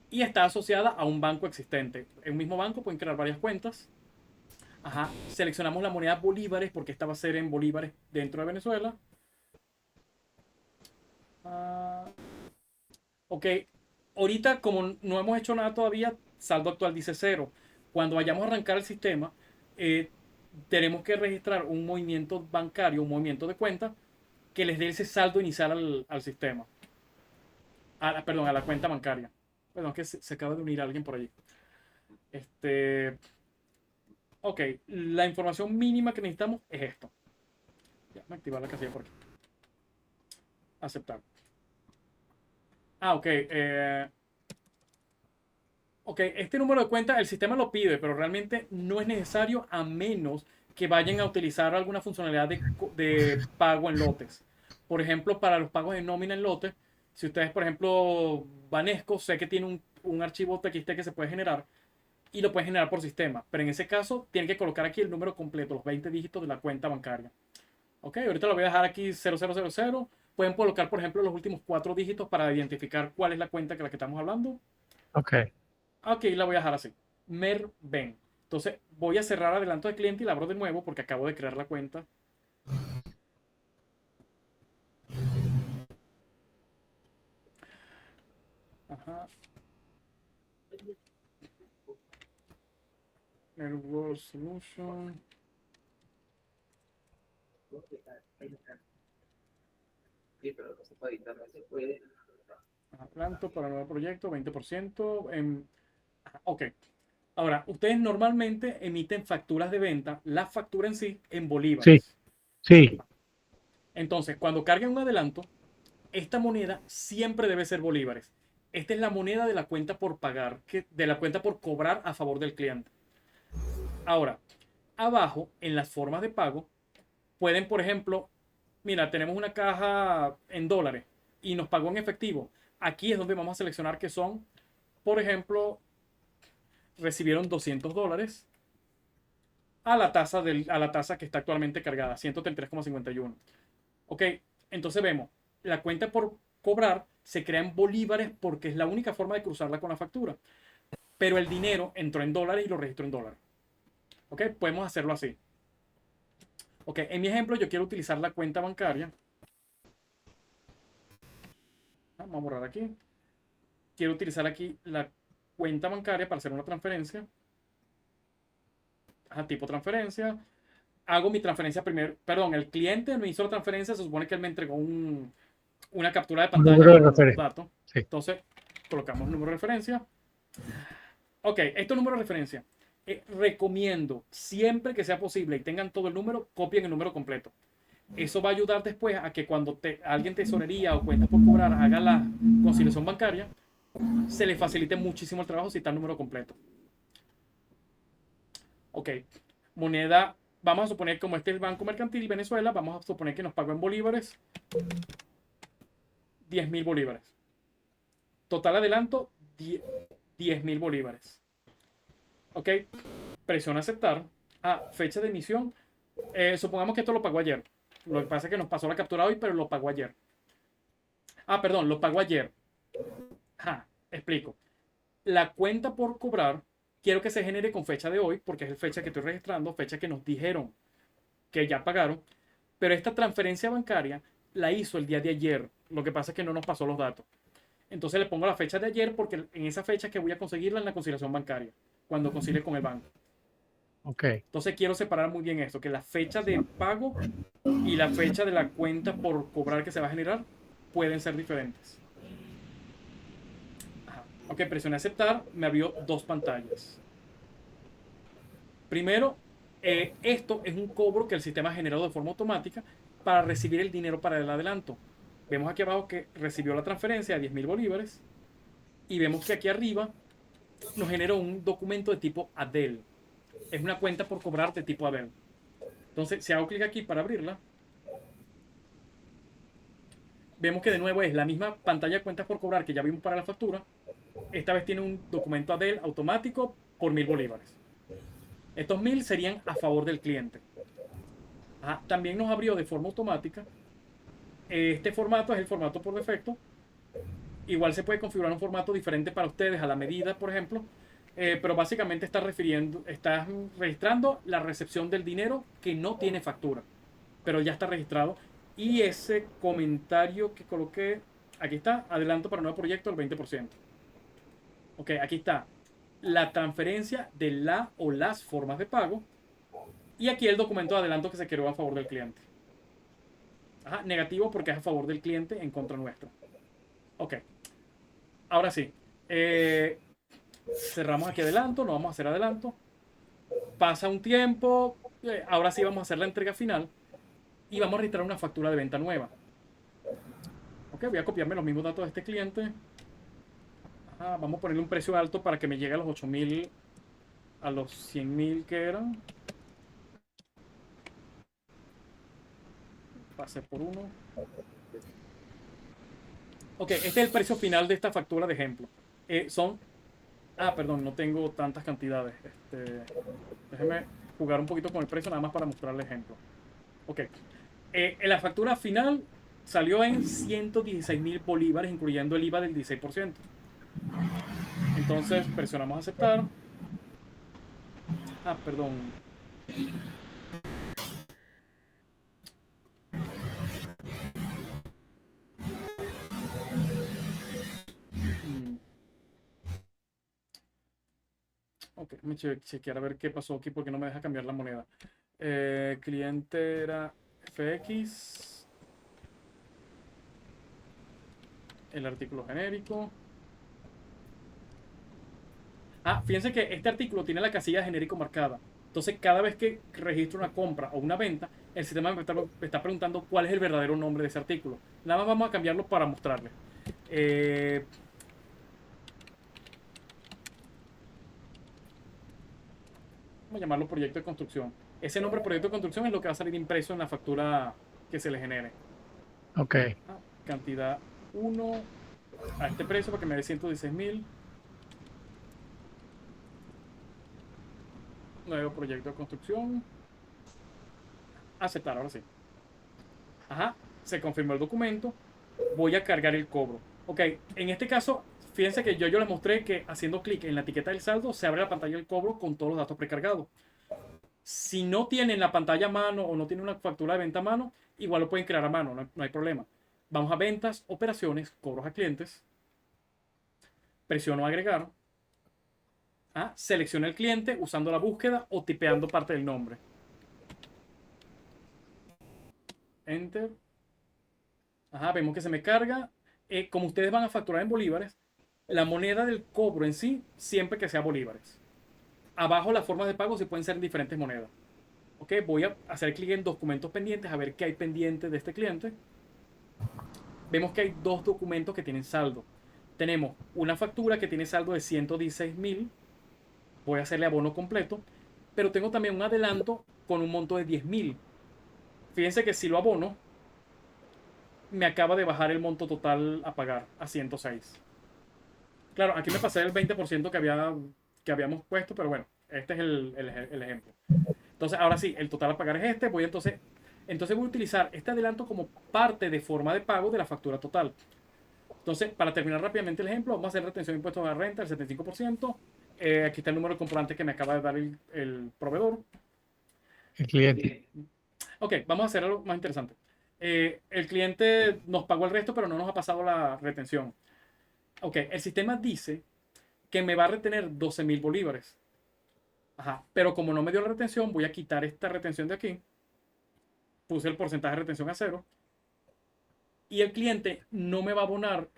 y está asociada a un banco existente. En un mismo banco pueden crear varias cuentas. Ajá, seleccionamos la moneda bolívares porque esta va a ser en bolívares dentro de Venezuela. Ok, ahorita como no hemos hecho nada todavía, saldo actual dice 0. Cuando vayamos a arrancar el sistema, eh, tenemos que registrar un movimiento bancario, un movimiento de cuenta que les dé ese saldo inicial al sistema. Perdón, a la cuenta bancaria. Perdón, que se acaba de unir alguien por allí. Ok, la información mínima que necesitamos es esto. Ya, me activar la casilla por aquí. Aceptar. Ok. Ok, este número de cuenta el sistema lo pide, pero realmente no es necesario a menos que vayan a utilizar alguna funcionalidad de pago en lotes. Por ejemplo, para los pagos de nómina en lotes, si ustedes, por ejemplo, Banesco, sé que tiene un archivo TXT que se puede generar y lo puede generar por sistema, pero en ese caso tienen que colocar aquí el número completo, los 20 dígitos de la cuenta bancaria. Ok, ahorita lo voy a dejar aquí 0000. Pueden colocar, por ejemplo, los últimos 4 dígitos para identificar cuál es la cuenta que la que estamos hablando. Ok, Ok, la voy a dejar así. Merben. Entonces voy a cerrar adelanto de cliente y la abro de nuevo porque acabo de crear la cuenta. Ajá. Network Solution. Sí, pero no se puede editar, no se puede. Adelanto para nuevo proyecto, 20%. Ok. Ahora, ustedes normalmente emiten facturas de venta, la factura en sí, en Sí, bolívares. sí, Entonces, cuando carguen un adelanto, esta moneda siempre debe ser bolívares. Esta es la moneda de la cuenta por pagar, de la cuenta por cobrar a favor del cliente. Ahora, abajo, en las formas de pago, pueden, por ejemplo, mira, tenemos una caja en dólares y nos pagó en efectivo. Aquí es donde vamos a seleccionar que son, por ejemplo, recibieron $200 a la tasa que está actualmente cargada, 133,51. Ok, entonces vemos, la cuenta por cobrar se crea en bolívares porque es la única forma de cruzarla con la factura. Pero el dinero entró en dólares y lo registró en dólares. Ok, podemos hacerlo así. Ok, en mi ejemplo yo quiero utilizar la cuenta bancaria. Vamos a borrar aquí. Quiero utilizar aquí la cuenta bancaria para hacer una transferencia. Tipo transferencia. Hago mi transferencia primero. Perdón, el cliente me hizo la transferencia. Se supone que él me entregó una captura de un pantalla número de con los referencia. datos. Sí. Entonces, colocamos número de referencia. Ok, esto es número de referencia. Recomiendo siempre que sea posible y tengan todo el número, copien el número completo. Eso va a ayudar después a que cuando alguien tesorería o cuenta por cobrar haga la conciliación bancaria, se le facilite muchísimo el trabajo si está el número completo. Ok, moneda, vamos a suponer como este es el Banco Mercantil Venezuela, vamos a suponer que nos pagó en bolívares 10.000 bolívares. Total adelanto 10.000 bolívares. Ok, presiona aceptar. Fecha de emisión. Supongamos que esto lo pagó ayer. Lo que pasa es que nos pasó la captura hoy, pero lo pagó ayer. Perdón, lo pagó ayer. Explico. La cuenta por cobrar quiero que se genere con fecha de hoy, porque es la fecha que estoy registrando, fecha que nos dijeron que ya pagaron. Pero esta transferencia bancaria la hizo el día de ayer. Lo que pasa es que no nos pasó los datos. Entonces le pongo la fecha de ayer porque en esa fecha que voy a conseguirla en la conciliación bancaria, cuando concilie con el banco. Ok. Entonces quiero separar muy bien esto, que la fecha de pago y la fecha de la cuenta por cobrar que se va a generar pueden ser diferentes. Ok, presioné aceptar, me abrió dos pantallas. Primero, esto es un cobro que el sistema ha generado de forma automática para recibir el dinero para el adelanto. Vemos aquí abajo que recibió la transferencia de 10.000 bolívares y vemos que aquí arriba nos generó un documento de tipo ADEL. Es una cuenta por cobrar de tipo ADEL. Entonces, si hago clic aquí para abrirla, vemos que de nuevo es la misma pantalla de cuentas por cobrar que ya vimos para la factura. Esta vez tiene un documento ADEL automático por 1.000 bolívares. Estos 1.000 serían a favor del cliente. También nos abrió de forma automática. Este formato es el formato por defecto. Igual se puede configurar un formato diferente para ustedes a la medida, por ejemplo. Pero básicamente está registrando la recepción del dinero que no tiene factura, pero ya está registrado. Y ese comentario que coloqué, aquí está, adelanto para nuevo proyecto al 20%. Ok, aquí está la transferencia de la o las formas de pago. Y aquí el documento de adelanto que se creó a favor del cliente. Negativo porque es a favor del cliente en contra nuestra. Ok, ahora sí. Cerramos aquí adelanto, no vamos a hacer adelanto. Pasa un tiempo, ahora sí vamos a hacer la entrega final y vamos a registrar una factura de venta nueva. Ok, voy a copiarme los mismos datos de este cliente. Vamos a ponerle un precio alto para que me llegue a los 8.000, a los 100.000 que eran. Pase por uno. Ok, este es el precio final de esta factura de ejemplo. Perdón, no tengo tantas cantidades. Déjenme jugar un poquito con el precio nada más para mostrarle el ejemplo. Ok. En la factura final salió en 116.000 bolívares, incluyendo el IVA del 16%. Entonces presionamos aceptar. Perdón. Mm, Ok, me chequear a ver qué pasó aquí porque no me deja cambiar la moneda. Cliente era FX, el artículo genérico. Fíjense que este artículo tiene la casilla de genérico marcada. Entonces, cada vez que registro una compra o una venta, el sistema me está preguntando cuál es el verdadero nombre de ese artículo. Nada más vamos a cambiarlo para mostrarles. Eh, Vamos a llamarlo proyecto de construcción. Ese nombre proyecto de construcción es lo que va a salir impreso en la factura que se le genere. Ok. Cantidad 1 a este precio para que me dé 116.000. Nuevo proyecto de construcción. Aceptar, ahora sí. Se confirmó el documento. Voy a cargar el cobro. Ok, en este caso, fíjense que yo les mostré que haciendo clic en la etiqueta del saldo se abre la pantalla del cobro con todos los datos precargados. Si no tienen la pantalla a mano o no tienen una factura de venta a mano, igual lo pueden crear a mano, no hay problema. Vamos a ventas, operaciones, cobros a clientes. Presiono agregar. Selecciono el cliente usando la búsqueda o tipeando parte del nombre. Enter. Vemos que se me carga. Como ustedes van a facturar en bolívares, la moneda del cobro en sí, siempre que sea bolívares. Abajo las formas de pago se pueden ser en diferentes monedas. Ok, voy a hacer clic en documentos pendientes a ver qué hay pendiente de este cliente. Vemos que hay dos documentos que tienen saldo. Tenemos una factura que tiene saldo de 116.000. Voy a hacerle abono completo. Pero tengo también un adelanto con un monto de 10.000. Fíjense que si lo abono, me acaba de bajar el monto total a pagar a 106. Claro, aquí me pasé el 20% que habíamos puesto, pero bueno, este es el ejemplo. Entonces, ahora sí, el total a pagar es este. Entonces voy a utilizar este adelanto como parte de forma de pago de la factura total. Entonces, para terminar rápidamente el ejemplo, vamos a hacer retención de impuestos a la renta del 75%. Aquí está el número de comprobantes que me acaba de dar el proveedor. El cliente. Ok, vamos a hacer algo más interesante. El cliente nos pagó el resto, pero no nos ha pasado la retención. Ok, el sistema dice que me va a retener 12.000 bolívares. Pero como no me dio la retención, voy a quitar esta retención de aquí. Puse el porcentaje de retención a 0. Y el cliente no me va a abonar,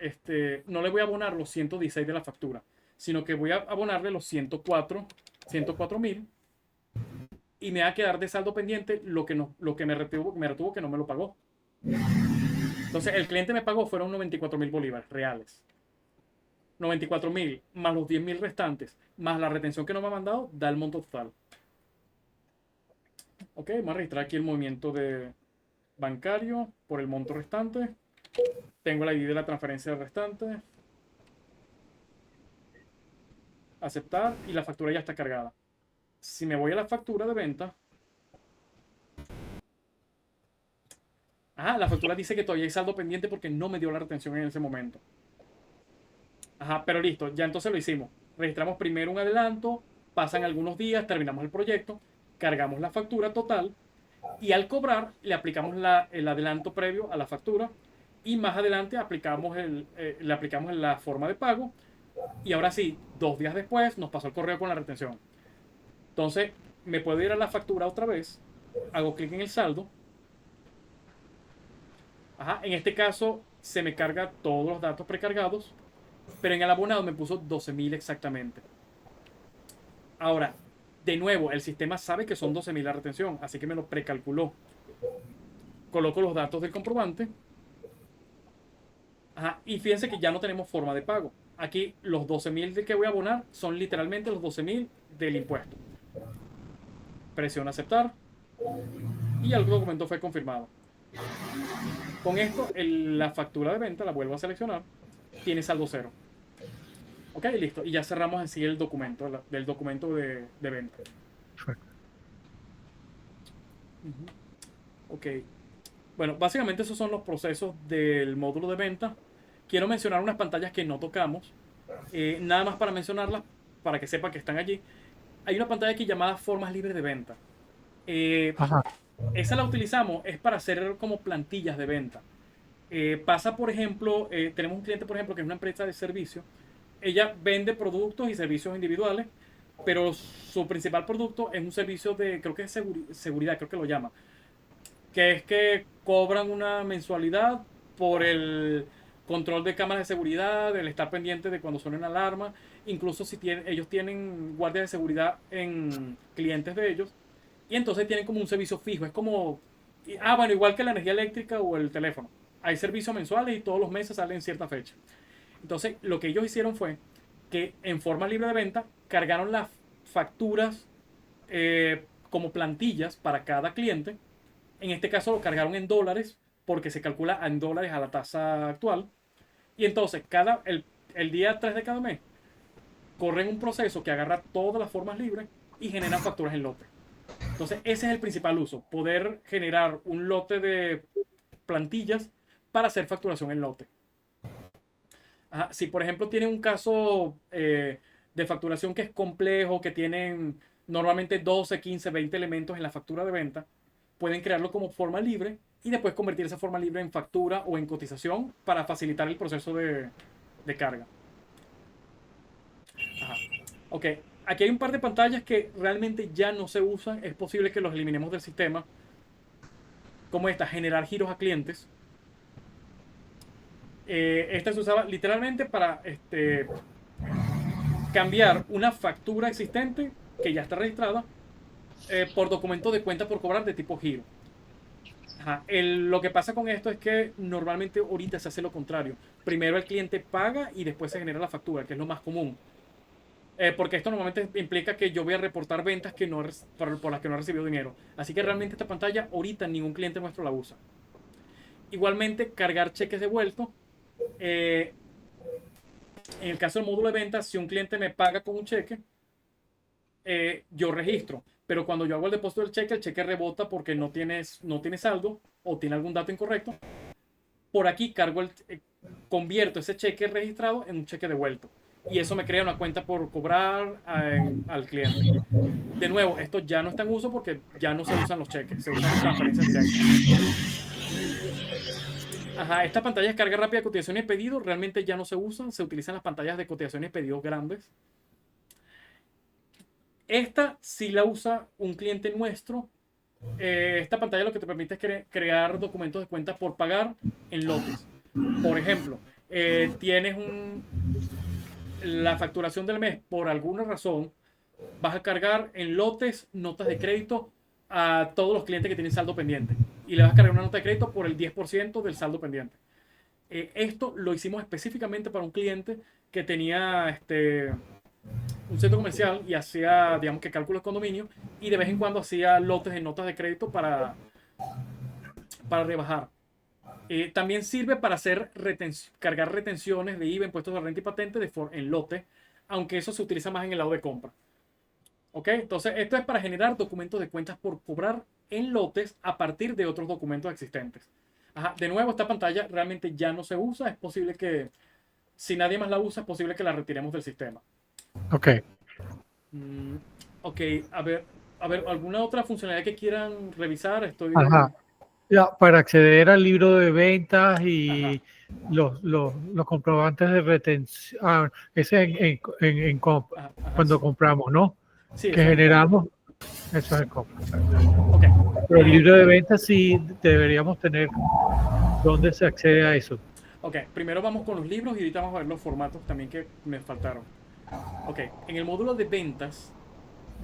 no le voy a abonar los 116 de la factura, sino que voy a abonarle los 104.000 y me va a quedar de saldo pendiente lo que me retuvo que no me lo pagó. Entonces el cliente me pagó fueron 94.000 bolívares reales. 94.000 más los 10.000 restantes, más la retención que no me ha mandado, da el monto total. Ok, vamos a registrar aquí el movimiento de bancario por el monto restante. Tengo la ID de la transferencia restante. Aceptar y la factura ya está cargada. Si me voy a la factura de venta, la factura dice que todavía hay saldo pendiente porque no me dio la retención en ese momento. Pero listo, ya entonces lo hicimos. Registramos primero un adelanto, pasan algunos días, terminamos el proyecto, cargamos la factura total y al cobrar le aplicamos el adelanto previo a la factura y más adelante le aplicamos la forma de pago y ahora sí, 2 días después nos pasó el correo con la retención. Entonces me puedo ir a la factura otra vez, hago clic en el saldo. En este caso se me carga todos los datos precargados, pero en el abonado me puso 12.000 exactamente. Ahora, de nuevo, el sistema sabe que son 12.000 la retención, así que me lo precalculó. Coloco los datos del comprobante. Y fíjense que ya no tenemos forma de pago. Aquí los 12.000 de que voy a abonar son literalmente los 12.000 del impuesto. Presiono aceptar y el documento fue confirmado. Con esto, la factura de venta la vuelvo a seleccionar. Tiene saldo 0. Ok, listo. Y ya cerramos así el documento, del documento de venta. Ok. Bueno, básicamente esos son los procesos del módulo de venta. Quiero mencionar unas pantallas que no tocamos. Nada más para mencionarlas, para que sepan que están allí. hay una pantalla aquí llamada formas libres de venta. Eh, Ajá. Esa la utilizamos es para hacer como plantillas de venta. Pasa, por ejemplo, tenemos un cliente, por ejemplo, que es una empresa de servicio. Ella vende productos y servicios individuales, pero su principal producto es un servicio de, creo que es seguridad, creo que lo llama, que es que cobran una mensualidad por el control de cámaras de seguridad, el estar pendiente de cuando suena una alarma, incluso si ellos tienen guardias de seguridad en clientes de ellos, y entonces tienen como un servicio fijo, es como, bueno, igual que la energía eléctrica o el teléfono, hay servicios mensuales y todos los meses salen en cierta fecha. Entonces, lo que ellos hicieron fue que en forma libre de venta cargaron las facturas como plantillas para cada cliente. En este caso lo cargaron en dólares porque se calcula en dólares a la tasa actual. Y entonces el día 3 de cada mes corren un proceso que agarra todas las formas libres y genera facturas en lote. Entonces ese es el principal uso, poder generar un lote de plantillas para hacer facturación en lote. Ajá, si por ejemplo tienen un caso de facturación que es complejo, que tienen normalmente 12, 15, 20 elementos en la factura de venta, pueden crearlo como forma libre y después convertir esa forma libre en factura o en cotización para facilitar el proceso de carga. Ajá. Ok, aquí hay un par de pantallas que realmente ya no se usan. Es posible que los eliminemos del sistema. Como esta, generar giros a clientes. Esta se usaba literalmente para cambiar una factura existente que ya está registrada por documento de cuenta por cobrar de tipo giro. Ajá. Lo que pasa con esto es que normalmente ahorita se hace lo contrario. Primero el cliente paga y después se genera la factura, que es lo más común. Porque esto normalmente implica que yo voy a reportar ventas que no, por las que no he recibido dinero. Así que realmente esta pantalla ahorita ningún cliente nuestro la usa. Igualmente, cargar cheques devueltos. En el caso del módulo de ventas, si un cliente me paga con un cheque, yo registro. Pero cuando yo hago el depósito del cheque, el cheque rebota porque no tiene saldo o tiene algún dato incorrecto. Por aquí convierto ese cheque registrado en un cheque devuelto. Y eso me crea una cuenta por cobrar al cliente. De nuevo, esto ya no está en uso porque ya no se usan los cheques, se usan transferencias directas. Ajá, esta pantalla de carga rápida de cotización y pedido realmente ya no se usan, se utilizan las pantallas de cotización y pedidos grandes. Esta sí la usa un cliente nuestro. Esta pantalla lo que te permite es crear documentos de cuenta por pagar en lotes. Por ejemplo, tienes la facturación del mes por alguna razón, vas a cargar en lotes notas de crédito a todos los clientes que tienen saldo pendiente y le vas a cargar una nota de crédito por el 10% del saldo pendiente. Esto lo hicimos específicamente para un cliente que tenía un centro comercial y hacía, digamos que cálculos de condominio y de vez en cuando hacía lotes de notas de crédito para rebajar. También sirve para hacer cargar retenciones de IVA, impuestos de renta y patente en lote, aunque eso se utiliza más en el lado de compra. ¿Ok? Entonces, esto es para generar documentos de cuentas por cobrar en lotes a partir de otros documentos existentes. Ajá. De nuevo, esta pantalla realmente ya no se usa. Es posible que, si nadie más la usa, es posible que la retiremos del sistema. Ok. Ok, a ver, ¿alguna otra funcionalidad que quieran revisar? Ajá. Ya, para acceder al libro de ventas y Ajá. los comprobantes de retención, ese Ajá. cuando compramos, ¿no? Sí, Que eso es generamos, eso es en compra. Ok. Pero el libro de ventas sí deberíamos tener dónde se accede a eso. Ok, primero vamos con los libros y ahorita vamos a ver los formatos también que me faltaron. Ok, en el módulo de ventas,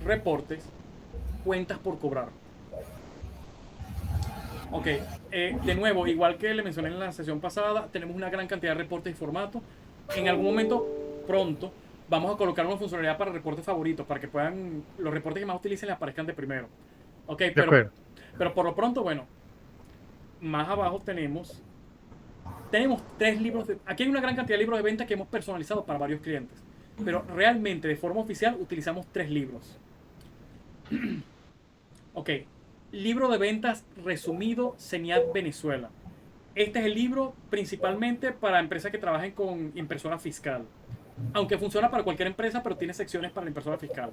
reportes, cuentas por cobrar. Ok, de nuevo, igual que le mencioné en la sesión pasada, tenemos una gran cantidad de reportes y formatos. En algún momento, pronto, vamos a colocar una funcionalidad para reportes favoritos, para que los reportes que más utilicen les aparezcan de primero. Ok, De acuerdo. pero por lo pronto, bueno, más abajo tenemos 3 libros. Aquí hay una gran cantidad de libros de venta que hemos personalizado para varios clientes. Pero realmente, de forma oficial, utilizamos 3 libros. Ok. Libro de ventas resumido CENIAT Venezuela. Este es el libro principalmente para empresas que trabajen con impresora fiscal. Aunque funciona para cualquier empresa, pero tiene secciones para la impresora fiscal.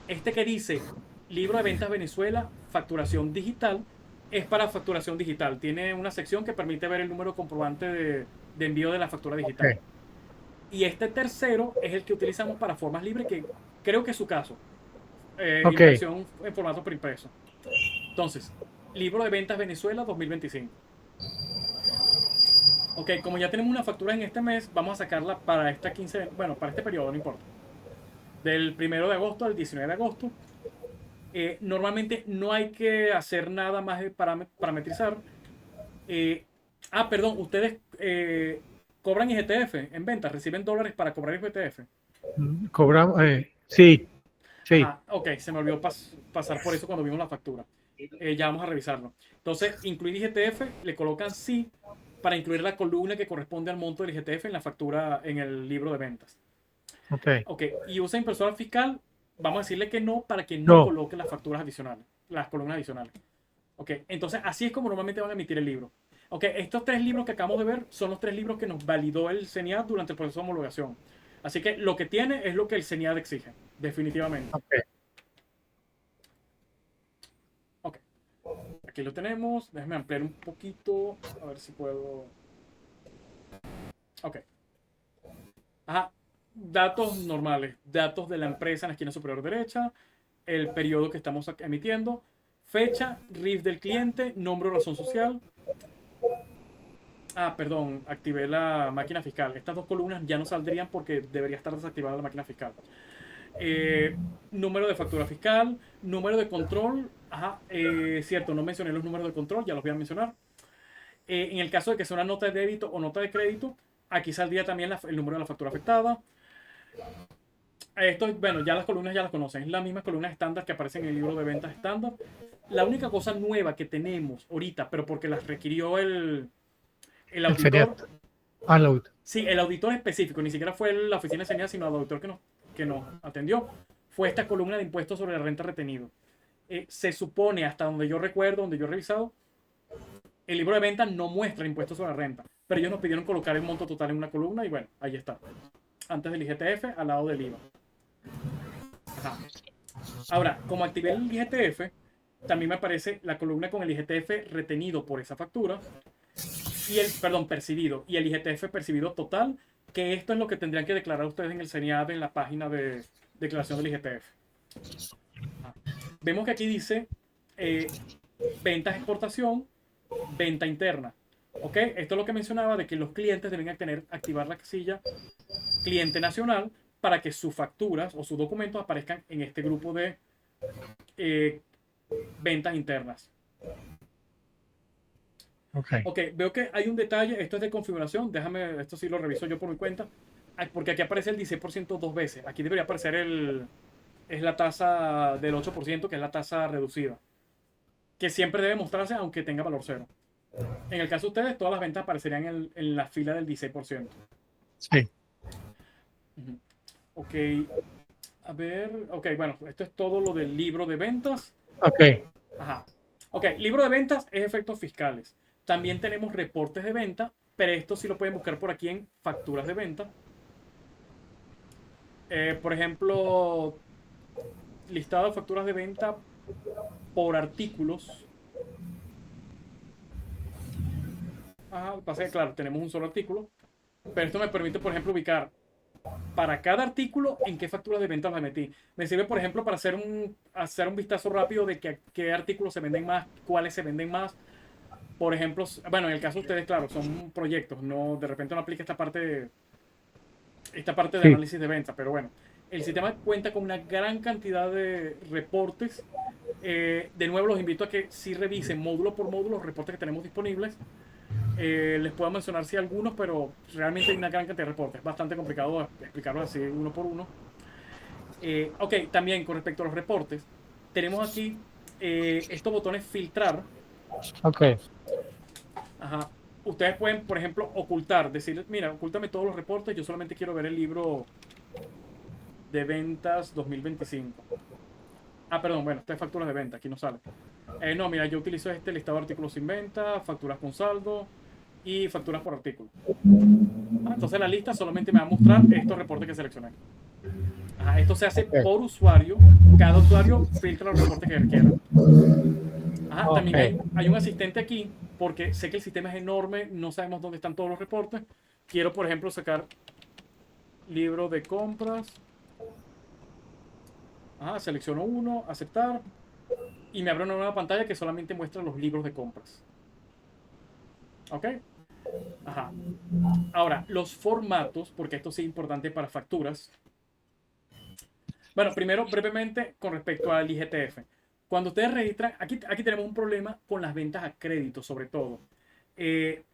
Este que dice libro de ventas Venezuela, facturación digital, es para facturación digital. Tiene una sección que permite ver el número comprobante de envío de la factura digital. Ok. Y este tercero es el que utilizamos para formas libres, que creo que es su caso. Ok. Impresión en formato preimpreso. Entonces, libro de ventas Venezuela 2025. Ok, como ya tenemos una factura en este mes, vamos a sacarla para esta 15, bueno, para este periodo, no importa. Del 1 de agosto al 19 de agosto. Normalmente no hay que hacer nada más de parametrizar. Perdón, ustedes cobran IGTF en ventas, reciben dólares para cobrar IGTF. Cobramos, sí, sí. Ajá, ok, se me olvidó pasar por eso cuando vimos la factura. Ya vamos a revisarlo. Entonces, incluir IGTF, le colocan sí para incluir la columna que corresponde al monto del IGTF en la factura, en el libro de ventas. Ok. Ok, y usa impresora fiscal, vamos a decirle que no para que no No. coloque las facturas adicionales, las columnas adicionales. Ok, entonces así es como normalmente van a emitir el libro. Ok, estos 3 libros que acabamos de ver son los 3 libros que nos validó el CENIAD durante el proceso de homologación. Así que lo que tiene es lo que el CENIAD exige, definitivamente. Ok. Ok, aquí lo tenemos. Déjame ampliar un poquito, a ver si puedo. Ok. Ajá, datos normales, datos de la empresa en la esquina superior derecha, el periodo que estamos emitiendo, fecha, RIF del cliente, nombre o razón social. Perdón, activé la máquina fiscal. Estas 2 columnas ya no saldrían porque debería estar desactivada la máquina fiscal. Número de factura fiscal, número de control. Cierto, no mencioné los números de control, ya los voy a mencionar. En el caso de que sea una nota de débito o nota de crédito, aquí saldría también el número de la factura afectada. Esto, bueno, ya las columnas ya las conocen. Es la misma columna estándar que aparece en el libro de ventas estándar. La única cosa nueva que tenemos ahorita, pero porque las requirió el auditor. Unload. Sí, el auditor específico, ni siquiera fue la oficina de CENIA, sino el auditor que nos atendió. Fue esta columna de impuestos sobre la renta retenido. Se supone, hasta donde yo recuerdo, donde yo he revisado, el libro de ventas no muestra el impuesto sobre la renta. Pero ellos nos pidieron colocar el monto total en una columna y bueno, ahí está. Antes del IGTF, al lado del IVA. Ajá. Ahora, como activé el IGTF, también me aparece la columna con el IGTF retenido por esa factura y percibido, y el IGTF percibido total, que esto es lo que tendrían que declarar ustedes en el CENIAD en la página de declaración del IGTF. Vemos que aquí dice ventas exportación, venta interna. ¿Ok? Esto es lo que mencionaba de que los clientes deben activar la casilla cliente nacional para que sus facturas o sus documentos aparezcan en este grupo de ventas internas. Ok, veo que hay un detalle, esto es de configuración, déjame, esto sí lo reviso yo por mi cuenta, porque aquí aparece el 16% 2 veces, aquí debería aparecer es la tasa del 8%, que es la tasa reducida, que siempre debe mostrarse aunque tenga valor cero. En el caso de ustedes, todas las ventas aparecerían en la fila del 16%. Sí. Ok, a ver, ok, bueno, esto es todo lo del libro de ventas. Ok. Ajá. Ok, libro de ventas es efectos fiscales. También tenemos reportes de venta, pero esto sí lo pueden buscar por aquí en facturas de venta. Por ejemplo, listado de facturas de venta por artículos. Pasa que claro, tenemos un solo artículo, pero esto me permite, por ejemplo, ubicar para cada artículo en qué facturas de venta las metí. Me sirve, por ejemplo, para hacer un vistazo rápido de qué artículos se venden más, cuáles se venden más. Por ejemplo, bueno, en el caso de ustedes, claro, son proyectos, no, de repente no aplica esta parte de Sí. análisis de venta, pero bueno, el sistema cuenta con una gran cantidad de reportes. De nuevo, los invito a que sí revisen módulo por módulo los reportes que tenemos disponibles. Les puedo mencionar sí algunos, pero realmente hay una gran cantidad de reportes. Es bastante complicado explicarlos así uno por uno. Ok, también con respecto a los reportes, tenemos aquí estos botones filtrar. Ok. Ajá. Ustedes pueden, por ejemplo, ocultar, decir, mira, ocúltame todos los reportes, yo solamente quiero ver el libro de ventas 2025. Perdón, bueno, esta es facturas de venta, aquí no sale. No, mira, yo utilizo este listado de artículos sin venta, facturas con saldo y facturas por artículo. Entonces la lista solamente me va a mostrar estos reportes que seleccioné. Ajá, esto se hace Ok. por usuario. Cada usuario filtra los reportes que requiera. Ajá, también Ok. hay un asistente aquí, porque sé que el sistema es enorme, no sabemos dónde están todos los reportes. Quiero, por ejemplo, sacar libro de compras. Ajá, selecciono uno, aceptar, y me abre una nueva pantalla que solamente muestra los libros de compras. ¿Ok? Ajá. Ahora, los formatos, porque esto sí es importante para facturas. Bueno, primero, brevemente, con respecto al IGTF. Cuando ustedes registran, aquí tenemos un problema con las ventas a crédito, sobre todo.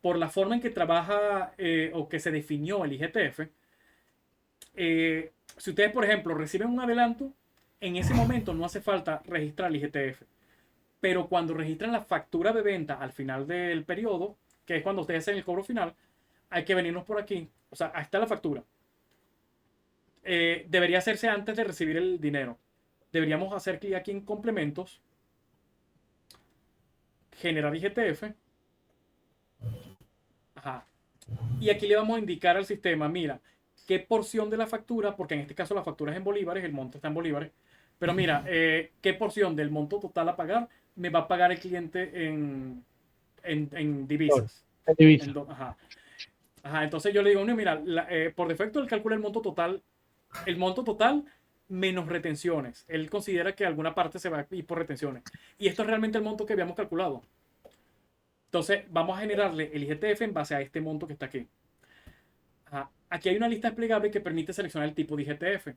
Por la forma en que trabaja o que se definió el IGTF, si ustedes, por ejemplo, reciben un adelanto, en ese momento no hace falta registrar el IGTF. Pero cuando registran la factura de venta al final del periodo, que es cuando ustedes hacen el cobro final, hay que venirnos por aquí. O sea, ahí está la factura. Debería hacerse antes de recibir el dinero. Deberíamos hacer clic aquí en complementos, generar IGTF. Ajá. Y aquí le vamos a indicar al sistema, mira, qué porción de la factura, porque en este caso la factura es en bolívares, el monto está en bolívares, pero mira, qué porción del monto total a pagar me va a pagar el cliente en Bueno, divisas. en divisa. Ajá. Ajá, entonces yo le digo, no, mira, por defecto él calcula el monto total menos retenciones. Él considera que alguna parte se va a ir por retenciones. Y esto es realmente el monto que habíamos calculado. Entonces vamos a generarle el IGTF en base a este monto que está aquí. Ajá. Aquí hay una lista desplegable que permite seleccionar el tipo de IGTF.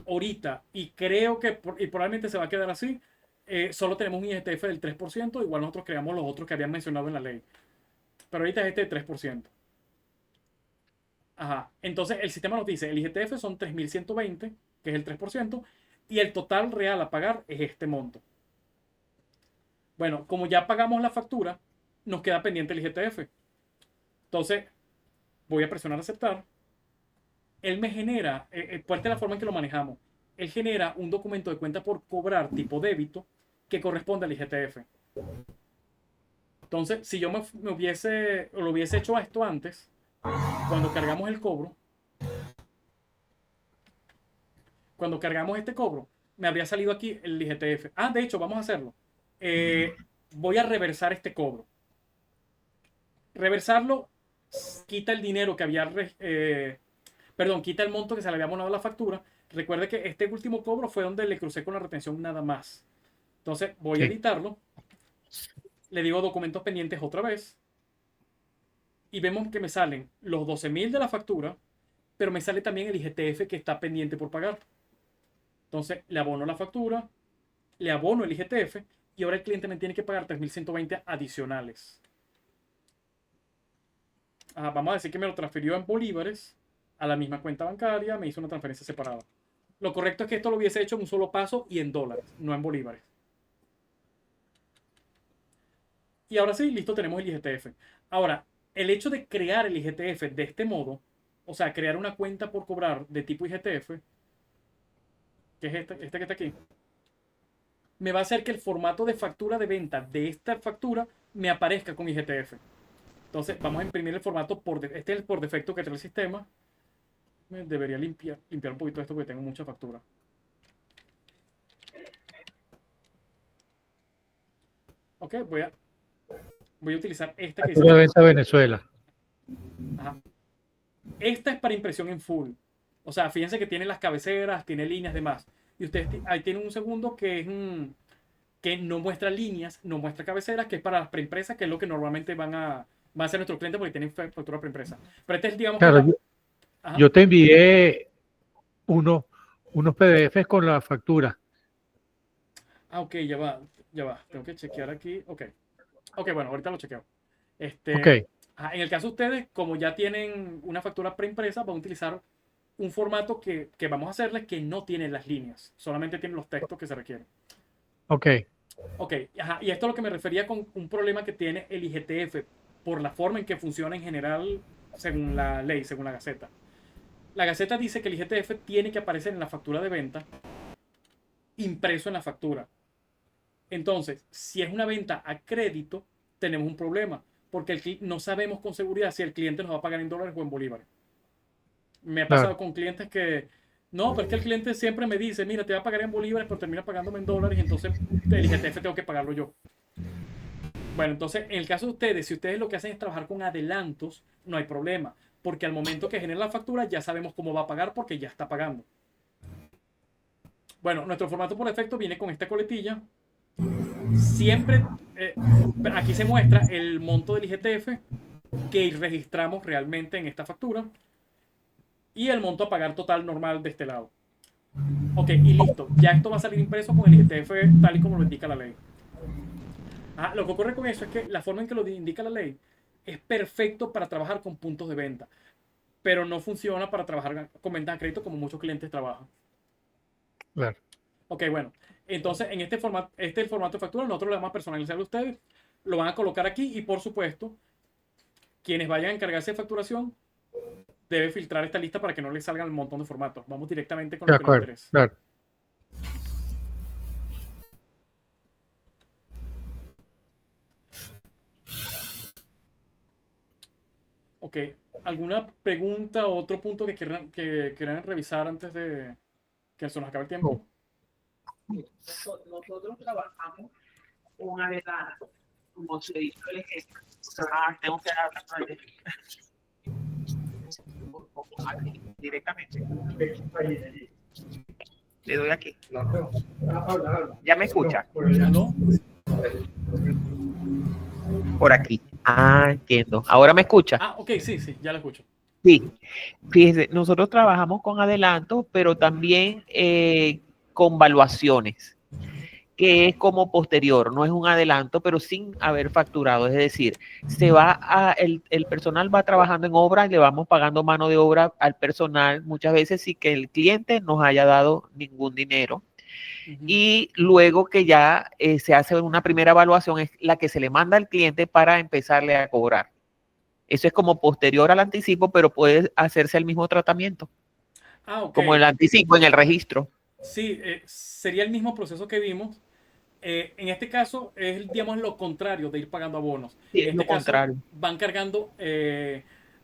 Ahorita, y creo que y probablemente se va a quedar así, solo tenemos un IGTF del 3%, igual nosotros creamos los otros que habían mencionado en la ley. Pero ahorita es este de 3%. Ajá. Entonces el sistema nos dice, el IGTF son 3.120, que es el 3%, y el total real a pagar es este monto. Bueno, como ya pagamos la factura, nos queda pendiente el IGTF. Entonces, voy a presionar aceptar. Él me genera, parte de la forma en que lo manejamos, él genera un documento de cuenta por cobrar tipo débito que corresponde al IGTF. Entonces, si yo lo hubiese hecho esto antes, cuando cargamos el cobro, cuando cargamos este cobro, me habría salido aquí el IGTF. Ah, de hecho, vamos a hacerlo. Voy a reversar este cobro. Reversarlo quita el dinero que había, perdón, quita el monto que se le había abonado a la factura. Recuerde que este último cobro fue donde le crucé con la retención nada más. Entonces voy a Sí. editarlo. Le digo documentos pendientes otra vez. Y vemos que me salen los 12.000 de la factura, pero me sale también el IGTF que está pendiente por pagar. Entonces le abono la factura, le abono el IGTF y ahora el cliente me tiene que pagar 3.120 adicionales. Vamos a decir que me lo transfirió en bolívares a la misma cuenta bancaria, me hizo una transferencia separada. Lo correcto es que esto lo hubiese hecho en un solo paso y en dólares, no en bolívares. Y ahora sí, listo, tenemos el IGTF. Ahora, el hecho de crear el IGTF de este modo, o sea, crear una cuenta por cobrar de tipo IGTF, que es este que está aquí, me va a hacer que el formato de factura de venta de esta factura me aparezca con IGTF. Entonces, vamos a imprimir el formato este es el por defecto que trae el sistema. Debería limpiar un poquito esto porque tengo mucha factura. Ok, voy a utilizar esta que dice Factura de venta a Venezuela. Ajá. Esta es para impresión en full. O sea, fíjense que tiene las cabeceras, tiene líneas demás. Y ustedes ahí tienen un segundo que es que no muestra líneas, no muestra cabeceras, que es para las preimpresas, que es lo que normalmente van a hacer nuestros clientes porque tienen factura preimpresa. Pero este es, digamos que Claro, la. Ajá. yo te envié unos PDFs con la factura. Ok, ya va, ya va. Tengo que chequear aquí. Ok. Ok, bueno, ahorita lo chequeo. Ok, En el caso de ustedes, como ya tienen una factura preimpresa, van a utilizar un formato que vamos a hacerles que no tiene las líneas, solamente tiene los textos que se requieren. ok. Ok, ajá, y esto es lo que me refería con un problema que tiene el IGTF por la forma en que funciona en general según la ley, según la Gaceta. La Gaceta dice que el IGTF tiene que aparecer en la factura de venta, impreso en la factura. Entonces, si es una venta a crédito, tenemos un problema, porque no sabemos con seguridad si el cliente nos va a pagar en dólares o en bolívares. Me ha pasado Claro. con clientes que No, pero es que el cliente siempre me dice, mira, te va a pagar en bolívares, pero termina pagándome en dólares y entonces el IGTF tengo que pagarlo yo. Bueno, entonces, en el caso de ustedes, si ustedes lo que hacen es trabajar con adelantos, no hay problema, porque al momento que genere la factura ya sabemos cómo va a pagar porque ya está pagando. Bueno, nuestro formato por defecto viene con esta coletilla. Siempre, aquí se muestra el monto del IGTF que registramos realmente en esta factura y el monto a pagar total normal de este lado. Ok, y listo. Ya esto va a salir impreso con el IGTF tal y como lo indica la ley. Lo que ocurre con eso es que la forma en que lo indica la ley es perfecto para trabajar con puntos de venta, pero no funciona para trabajar con ventas a crédito como muchos clientes trabajan. Claro. Ok, bueno. Entonces, en este es el formato de factura. Nosotros le vamos a personalizar a ustedes. Lo van a colocar aquí y, por supuesto, quienes vayan a encargarse de facturación debe filtrar esta lista para que no les salgan un montón de formatos. Vamos directamente con De lo que nos acuerdo, interesa. claro. Ok, ¿alguna pregunta o otro punto que quieran revisar antes de que se nos acabe el tiempo? Nosotros trabajamos con adelanto, como se hizo el ejemplo. Tengo que hablar directamente. Le doy aquí. ¿Ya me escucha? ¿Aló? Por aquí. Entiendo. ¿Ahora me escucha? Ok, sí, ya lo escucho. Sí. Fíjese, nosotros trabajamos con adelanto, pero también con valuaciones, que es como posterior, no es un adelanto, pero sin haber facturado. Es decir, el personal va trabajando en obra y le vamos pagando mano de obra al personal, muchas veces sin que el cliente nos haya dado ningún dinero. Y luego que ya se hace una primera evaluación, es la que se le manda al cliente para empezarle a cobrar. Eso es como posterior al anticipo, pero puede hacerse el mismo tratamiento, Ok. como el anticipo en el registro. Sí, sería el mismo proceso que vimos. En este caso es, digamos, lo contrario de ir pagando abonos. Sí, En es este lo caso contrario. van cargando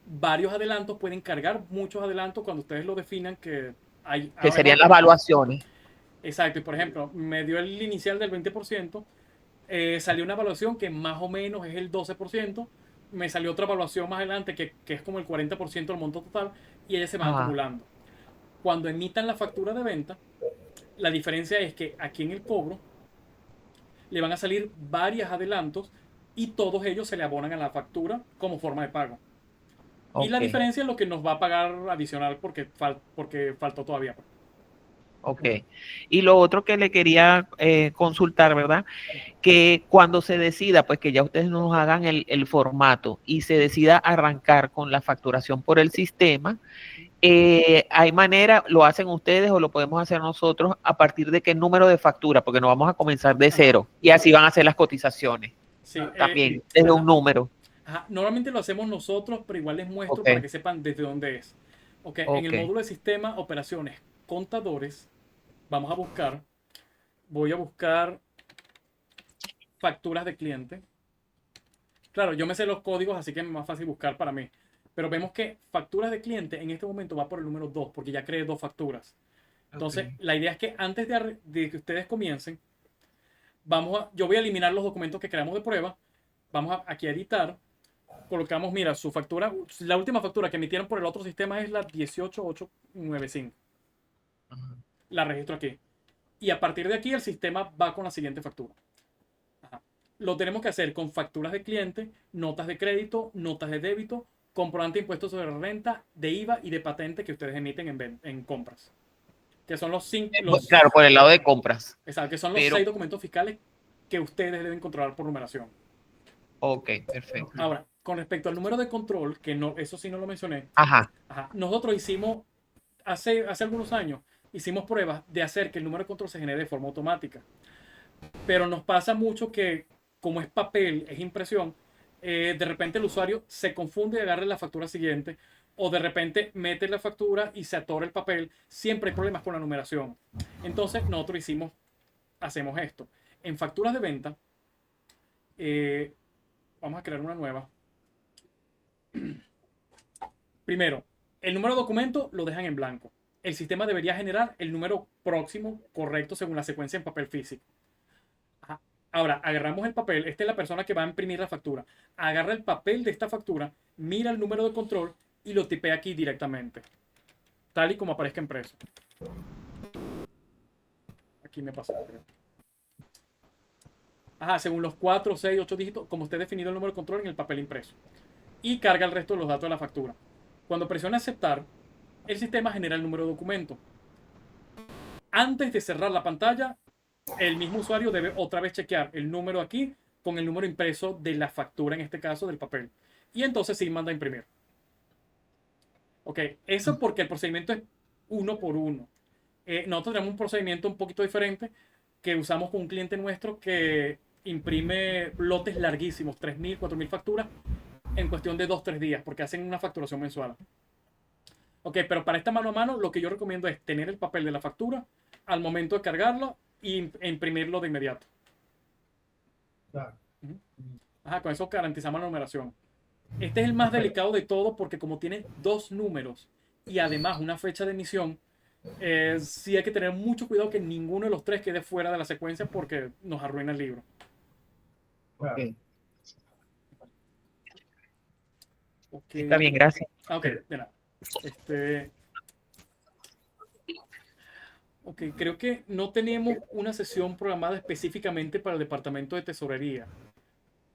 varios adelantos, pueden cargar muchos adelantos cuando ustedes lo definan que hay. Que Hemos serían las evaluaciones. Exacto, y por ejemplo, me dio el inicial del 20%, salió una evaluación que más o menos es el 12%, me salió otra evaluación más adelante que es como el 40% del monto total, y ellas se van acumulando. Cuando emitan la factura de venta, la diferencia es que aquí en el cobro le van a salir varios adelantos y todos ellos se le abonan a la factura como forma de pago. Y la Ok. diferencia es lo que nos va a pagar adicional porque faltó todavía. Ok. Y lo otro que le quería consultar, ¿verdad? Que cuando se decida, pues que ya ustedes nos hagan el formato y se decida arrancar con la facturación por el sistema, ¿hay manera, lo hacen ustedes o lo podemos hacer nosotros a partir de qué número de factura? Porque no vamos a comenzar de cero y así van a hacer las cotizaciones. Sí, También desde un número. Normalmente lo hacemos nosotros, pero igual les muestro Ok, para que sepan desde dónde es. Ok, en el ok, módulo de sistema, operaciones, contadores, vamos a buscar, voy a buscar facturas de cliente. Claro, yo me sé los códigos, así que es más fácil buscar para mí. Pero vemos que facturas de cliente en este momento va por el número 2, porque ya creé dos facturas. Entonces, la idea es que antes de que ustedes comiencen, yo voy a eliminar los documentos que creamos de prueba. Vamos aquí a editar. Colocamos, mira, su factura, la última factura que emitieron por el otro sistema es la 18895. La registro aquí. Y a partir de aquí el sistema va con la siguiente factura. Lo tenemos que hacer con facturas de cliente, notas de crédito, notas de débito, comprobante de impuestos sobre renta, de IVA y de patente que ustedes emiten en compras. Que son Claro, por el lado de compras. exacto, que son los Pero, 6 documentos fiscales que ustedes deben controlar por numeración. ok, perfecto. Ahora, con respecto al número de control, que no, eso sí no lo mencioné, Ajá. nosotros hicimos, hace algunos años, hicimos pruebas de hacer que el número de control se genere de forma automática. Pero nos pasa mucho que, como es papel, es impresión, de repente el usuario se confunde y agarra la factura siguiente, o de repente mete la factura y se atora el papel. Siempre hay problemas con la numeración. Entonces, nosotros hacemos esto. En facturas de venta, vamos a crear una nueva. Primero, el número de documento lo dejan en blanco. el sistema debería generar el número próximo correcto según la secuencia en papel físico. Ajá. Ahora, agarramos el papel. Esta es la persona que va a imprimir la factura. Agarra el papel de esta factura, mira el número de control y lo tipea aquí directamente, tal y como aparezca impreso. Aquí me pasó, creo. Ajá, según los 4, 6, 8 dígitos, como esté definido el número de control en el papel impreso. Y carga el resto de los datos de la factura. Cuando presiona aceptar, el sistema genera el número de documento. Antes de cerrar la pantalla, el mismo usuario debe otra vez chequear el número aquí con el número impreso de la factura, en este caso del papel. Y entonces sí manda a imprimir. Ok, eso porque el procedimiento es uno por uno. Nosotros tenemos un procedimiento un poquito diferente que usamos con un cliente nuestro que imprime lotes larguísimos, 3.000, 4.000 facturas en cuestión de 2, 3 días, porque hacen una facturación mensual. Ok, pero para esta mano a mano, lo que yo recomiendo es tener el papel de la factura al momento de cargarlo e imprimirlo de inmediato. Claro. Ajá, con eso garantizamos la numeración. Este es el más delicado de todo porque como tiene 2 números y además una fecha de emisión, sí hay que tener mucho cuidado que ninguno de los 3 quede fuera de la secuencia porque nos arruina el libro. Claro. Ok. Okay. Está bien, gracias. Ok, de nada. Ok, creo que no tenemos una sesión programada específicamente para el departamento de tesorería.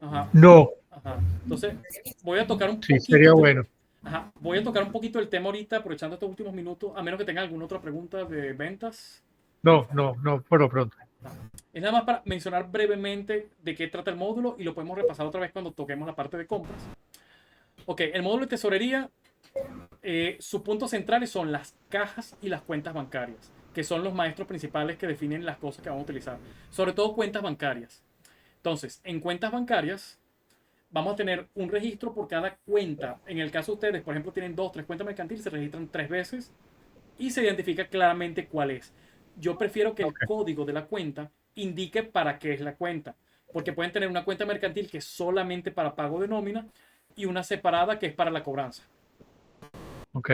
Ajá, No, ajá. Entonces, voy a tocar un sí, poquito. sería bueno. Ajá, voy a tocar un poquito el tema ahorita, aprovechando estos últimos minutos, a menos que tengan alguna otra pregunta de ventas. No, por lo pronto. Es nada más para mencionar brevemente de qué trata el módulo y lo podemos repasar otra vez cuando toquemos la parte de compras. Ok, el módulo de tesorería, sus puntos centrales son las cajas y las cuentas bancarias, que son los maestros principales que definen las cosas que vamos a utilizar. Sobre todo cuentas bancarias. Entonces, en cuentas bancarias vamos a tener un registro por cada cuenta. En el caso de ustedes, por ejemplo, tienen 2, 3 cuentas mercantiles, se registran 3 veces y se identifica claramente cuál es. Yo prefiero que el código de la cuenta indique para qué es la cuenta, porque pueden tener una cuenta mercantil que es solamente para pago de nómina y una separada que es para la cobranza. Ok.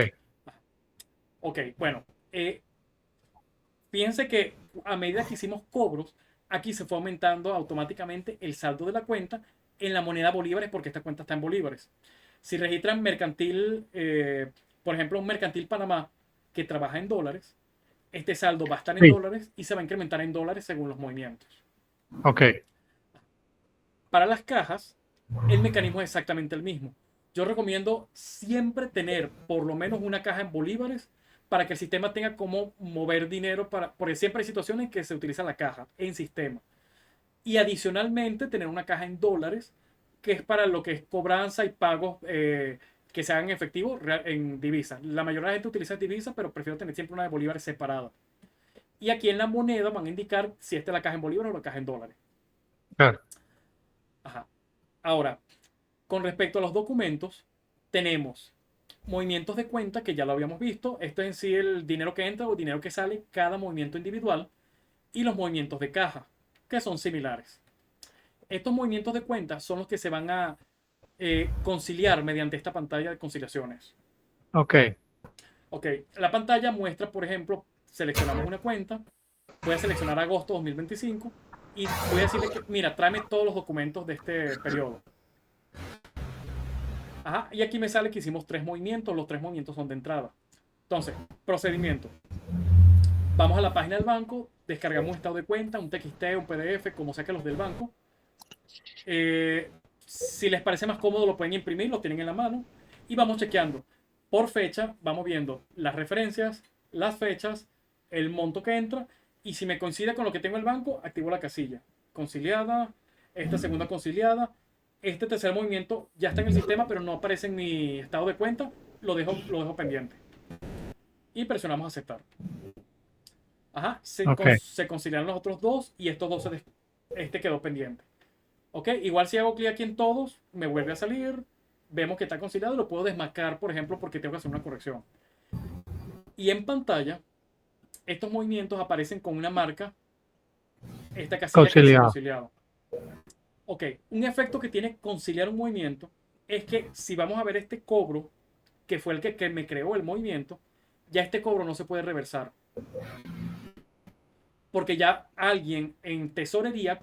Ok, bueno, piense que a medida que hicimos cobros, aquí se fue aumentando automáticamente el saldo de la cuenta en la moneda bolívares porque esta cuenta está en bolívares. Si registran mercantil, por ejemplo, un mercantil Panamá que trabaja en dólares, este saldo va a estar en Sí. dólares y se va a incrementar en dólares según los movimientos. Ok. Para las cajas, el mecanismo es exactamente el mismo. Yo recomiendo siempre tener por lo menos una caja en bolívares para que el sistema tenga cómo mover dinero, porque siempre hay situaciones en que se utiliza la caja en sistema. Y adicionalmente tener una caja en dólares, que es para lo que es cobranza y pagos que se hagan en efectivo en divisas. La mayoría de la gente utiliza divisas, pero prefiero tener siempre una de bolívares separada. Y aquí en la moneda van a indicar si esta es la caja en bolívares o la caja en dólares. Claro. Ajá. Ahora, con respecto a los documentos, tenemos movimientos de cuenta, que ya lo habíamos visto. Esto es en sí el dinero que entra o dinero que sale, cada movimiento individual. Y los movimientos de caja, que son similares. Estos movimientos de cuenta son los que se van a conciliar mediante esta pantalla de conciliaciones. Ok. Ok, la pantalla muestra, por ejemplo, seleccionamos una cuenta, voy a seleccionar agosto 2025 y voy a decirle que, mira, tráeme todos los documentos de este periodo. Ajá, y aquí me sale que hicimos 3 movimientos, los 3 movimientos son de entrada. Entonces, procedimiento. Vamos a la página del banco, descargamos un estado de cuenta, un TXT, un PDF, como sea que los del banco. Si les parece más cómodo, lo pueden imprimir, lo tienen en la mano. Y vamos chequeando. Por fecha, vamos viendo las referencias, las fechas, el monto que entra. Y si me coincide con lo que tengo en el banco, activo la casilla. Conciliada, esta segunda conciliada. Este tercer movimiento ya está en el sistema, pero no aparece en mi estado de cuenta. Lo dejo pendiente. Y presionamos aceptar. Ajá, se conciliaron los otros dos y estos dos este quedó pendiente. Ok, igual si hago clic aquí en todos, me vuelve a salir. Vemos que está conciliado y lo puedo desmarcar, por ejemplo, porque tengo que hacer una corrección. Y en pantalla, estos movimientos aparecen con una marca. Esta casilla que dice conciliado. Ok, un efecto que tiene conciliar un movimiento es que si vamos a ver este cobro, que fue el que me creó el movimiento, ya este cobro no se puede reversar. Porque ya alguien en tesorería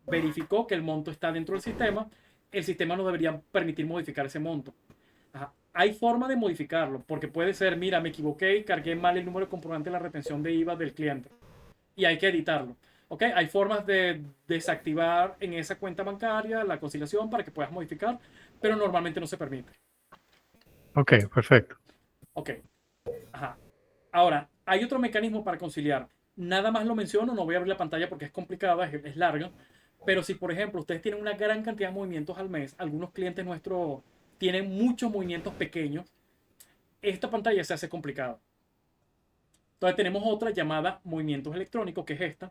verificó que el monto está dentro del sistema, el sistema no debería permitir modificar ese monto. Ajá. Hay forma de modificarlo, porque puede ser, mira, me equivoqué y cargué mal el número de comprobante de la retención de IVA del cliente. Y hay que editarlo. ¿Ok? Hay formas de desactivar en esa cuenta bancaria la conciliación para que puedas modificar, pero normalmente no se permite. Ok, perfecto. Ok. Ajá. Ahora, hay otro mecanismo para conciliar. Nada más lo menciono, no voy a abrir la pantalla porque es complicada, es larga. Pero si, por ejemplo, ustedes tienen una gran cantidad de movimientos al mes, algunos clientes nuestros tienen muchos movimientos pequeños, esta pantalla se hace complicada. Entonces tenemos otra llamada movimientos electrónicos, que es esta,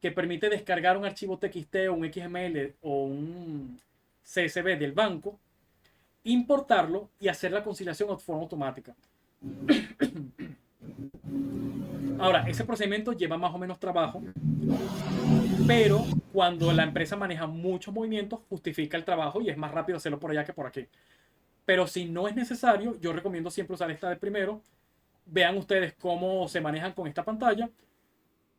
que permite descargar un archivo TXT o un XML o un CSV del banco, importarlo y hacer la conciliación de forma automática. Ahora, ese procedimiento lleva más o menos trabajo, pero cuando la empresa maneja muchos movimientos, justifica el trabajo y es más rápido hacerlo por allá que por aquí. Pero si no es necesario, yo recomiendo siempre usar esta de primero. Vean ustedes cómo se manejan con esta pantalla.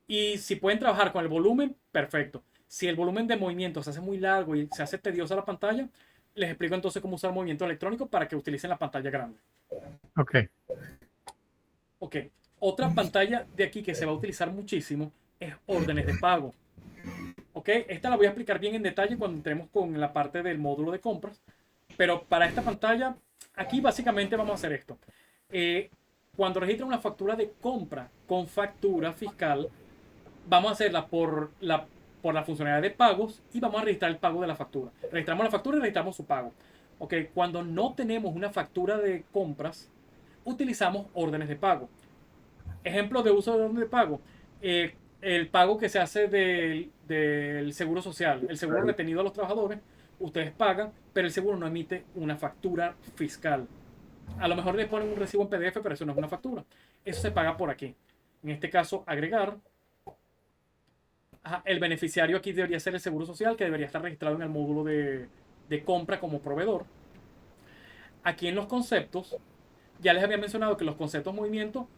Y si pueden trabajar con el volumen, perfecto. Si el volumen de movimiento se hace muy largo y se hace tediosa la pantalla, les explico entonces cómo usar movimiento electrónico para que utilicen la pantalla grande. Ok. Ok. Otra pantalla de aquí que se va a utilizar muchísimo es órdenes de pago. Ok. Esta la voy a explicar bien en detalle cuando entremos con la parte del módulo de compras. Pero para esta pantalla, aquí básicamente vamos a hacer esto. Cuando registran una factura de compra con factura fiscal, vamos a hacerla por la funcionalidad de pagos y vamos a registrar el pago de la factura. Registramos la factura y registramos su pago. Ok, cuando no tenemos una factura de compras, utilizamos órdenes de pago. Ejemplo de uso de orden de pago. El pago que se hace del seguro social, el seguro retenido a los trabajadores, ustedes pagan, pero el seguro no emite una factura fiscal. A lo mejor les ponen un recibo en PDF, pero eso no es una factura. Eso se paga por aquí. En este caso, agregar. Ajá, el beneficiario aquí debería ser el seguro social, que debería estar registrado en el módulo de compra como proveedor. Aquí en los conceptos, ya les había mencionado que los conceptos movimiento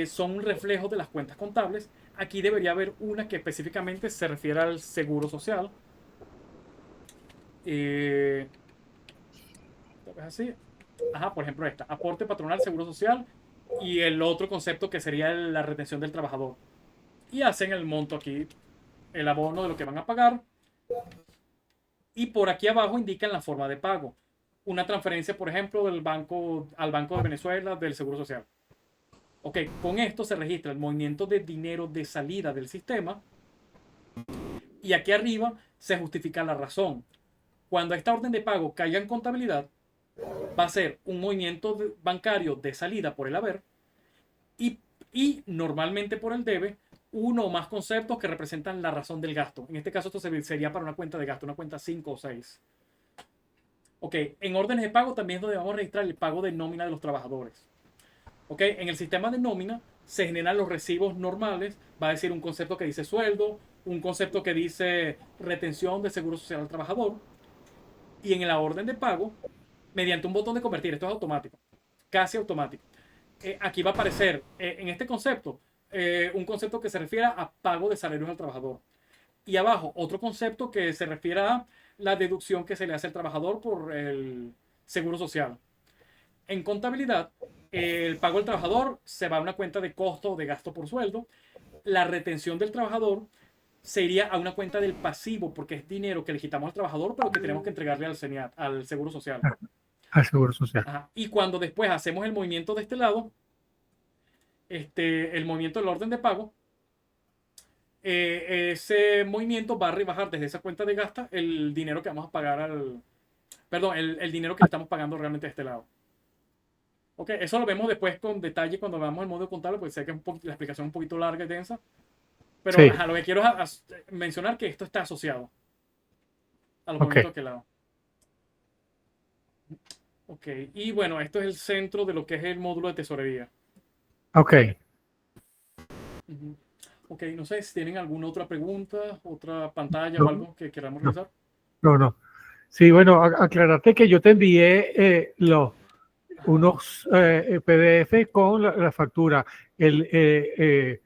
son un reflejo de las cuentas contables. Aquí debería haber una que específicamente se refiere al seguro social. Así. Ajá, por ejemplo esta, aporte patronal, seguro social, y el otro concepto que sería la retención del trabajador. Y hacen el monto aquí, el abono de lo que van a pagar. Y por aquí abajo indican la forma de pago. Una transferencia, por ejemplo, del banco al Banco de Venezuela del Seguro Social. Ok, con esto se registra el movimiento de dinero de salida del sistema. Y aquí arriba se justifica la razón. Cuando esta orden de pago caiga en contabilidad, va a ser un movimiento bancario de salida por el haber y normalmente por el debe, uno o más conceptos que representan la razón del gasto. En este caso esto sería para una cuenta de gasto, una cuenta 5 o 6. Ok, en órdenes de pago también es donde vamos a registrar el pago de nómina de los trabajadores. Ok, en el sistema de nómina se generan los recibos normales, va a decir un concepto que dice sueldo, un concepto que dice retención de seguro social al trabajador, y en la orden de pago, mediante un botón de convertir, esto es automático, casi automático. Aquí va a aparecer en este concepto un concepto que se refiere a pago de salarios al trabajador. Y abajo otro concepto que se refiere a la deducción que se le hace al trabajador por el seguro social. En contabilidad, el pago del trabajador se va a una cuenta de costo o de gasto por sueldo. La retención del trabajador se iría a una cuenta del pasivo porque es dinero que le quitamos al trabajador pero que tenemos que entregarle al CENIAT, al seguro social. Al seguro social. Ajá. Y cuando después hacemos el movimiento de este lado, el movimiento del orden de pago, ese movimiento va a rebajar desde esa cuenta de gasta el dinero que vamos a pagar perdón, el dinero que estamos pagando realmente de este lado. Ok, eso lo vemos después con detalle cuando veamos el módulo contable, porque sé que la explicación es un poquito larga y densa. Pero Sí. ajá, lo que quiero es mencionar que esto está asociado a los movimientos de aquel lado. Ok, y bueno, esto es el centro de lo que es el módulo de tesorería. Ok. Ok, no sé si tienen alguna otra pregunta, otra pantalla No, o algo que queramos revisar. no. Sí, bueno, aclararte que yo te envié unos PDF con la factura, el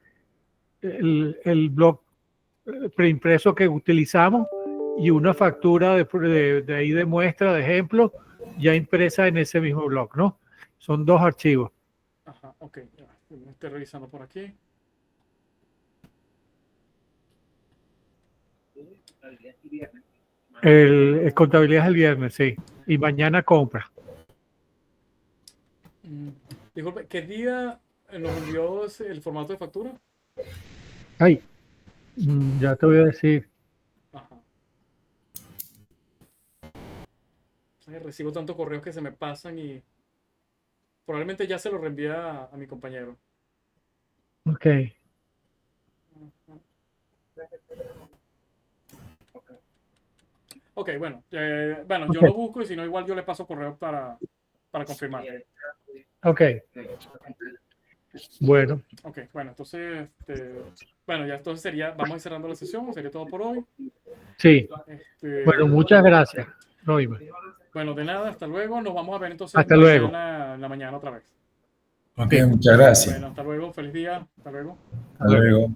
blog preimpreso que utilizamos y una factura de ahí de muestra, de ejemplo, ya impresa en ese mismo blog, ¿no? Son 2 archivos. Ajá, ok. Ya, me estoy revisando por aquí. El contabilidad es el viernes, sí. Y mañana compra. Disculpe, ¿qué día nos envió el formato de factura? Ay, ya te voy a decir. Ajá. Recibo tantos correos que se me pasan y probablemente ya se lo reenvié a mi compañero. Ok. Ok, bueno, bueno, yo Ok. lo busco y si no, igual yo le paso correo para confirmar. Ok. Bueno, Ok, bueno, entonces, bueno, ya entonces sería, vamos a ir cerrando la sesión, sería todo por hoy. sí. Este, Bueno, muchas gracias, Roima. bueno, de nada, hasta luego. Nos vamos a ver entonces Hasta luego. mañana en la mañana otra vez. Ok, muchas gracias. Bueno, hasta luego, feliz día, hasta luego. Hasta luego.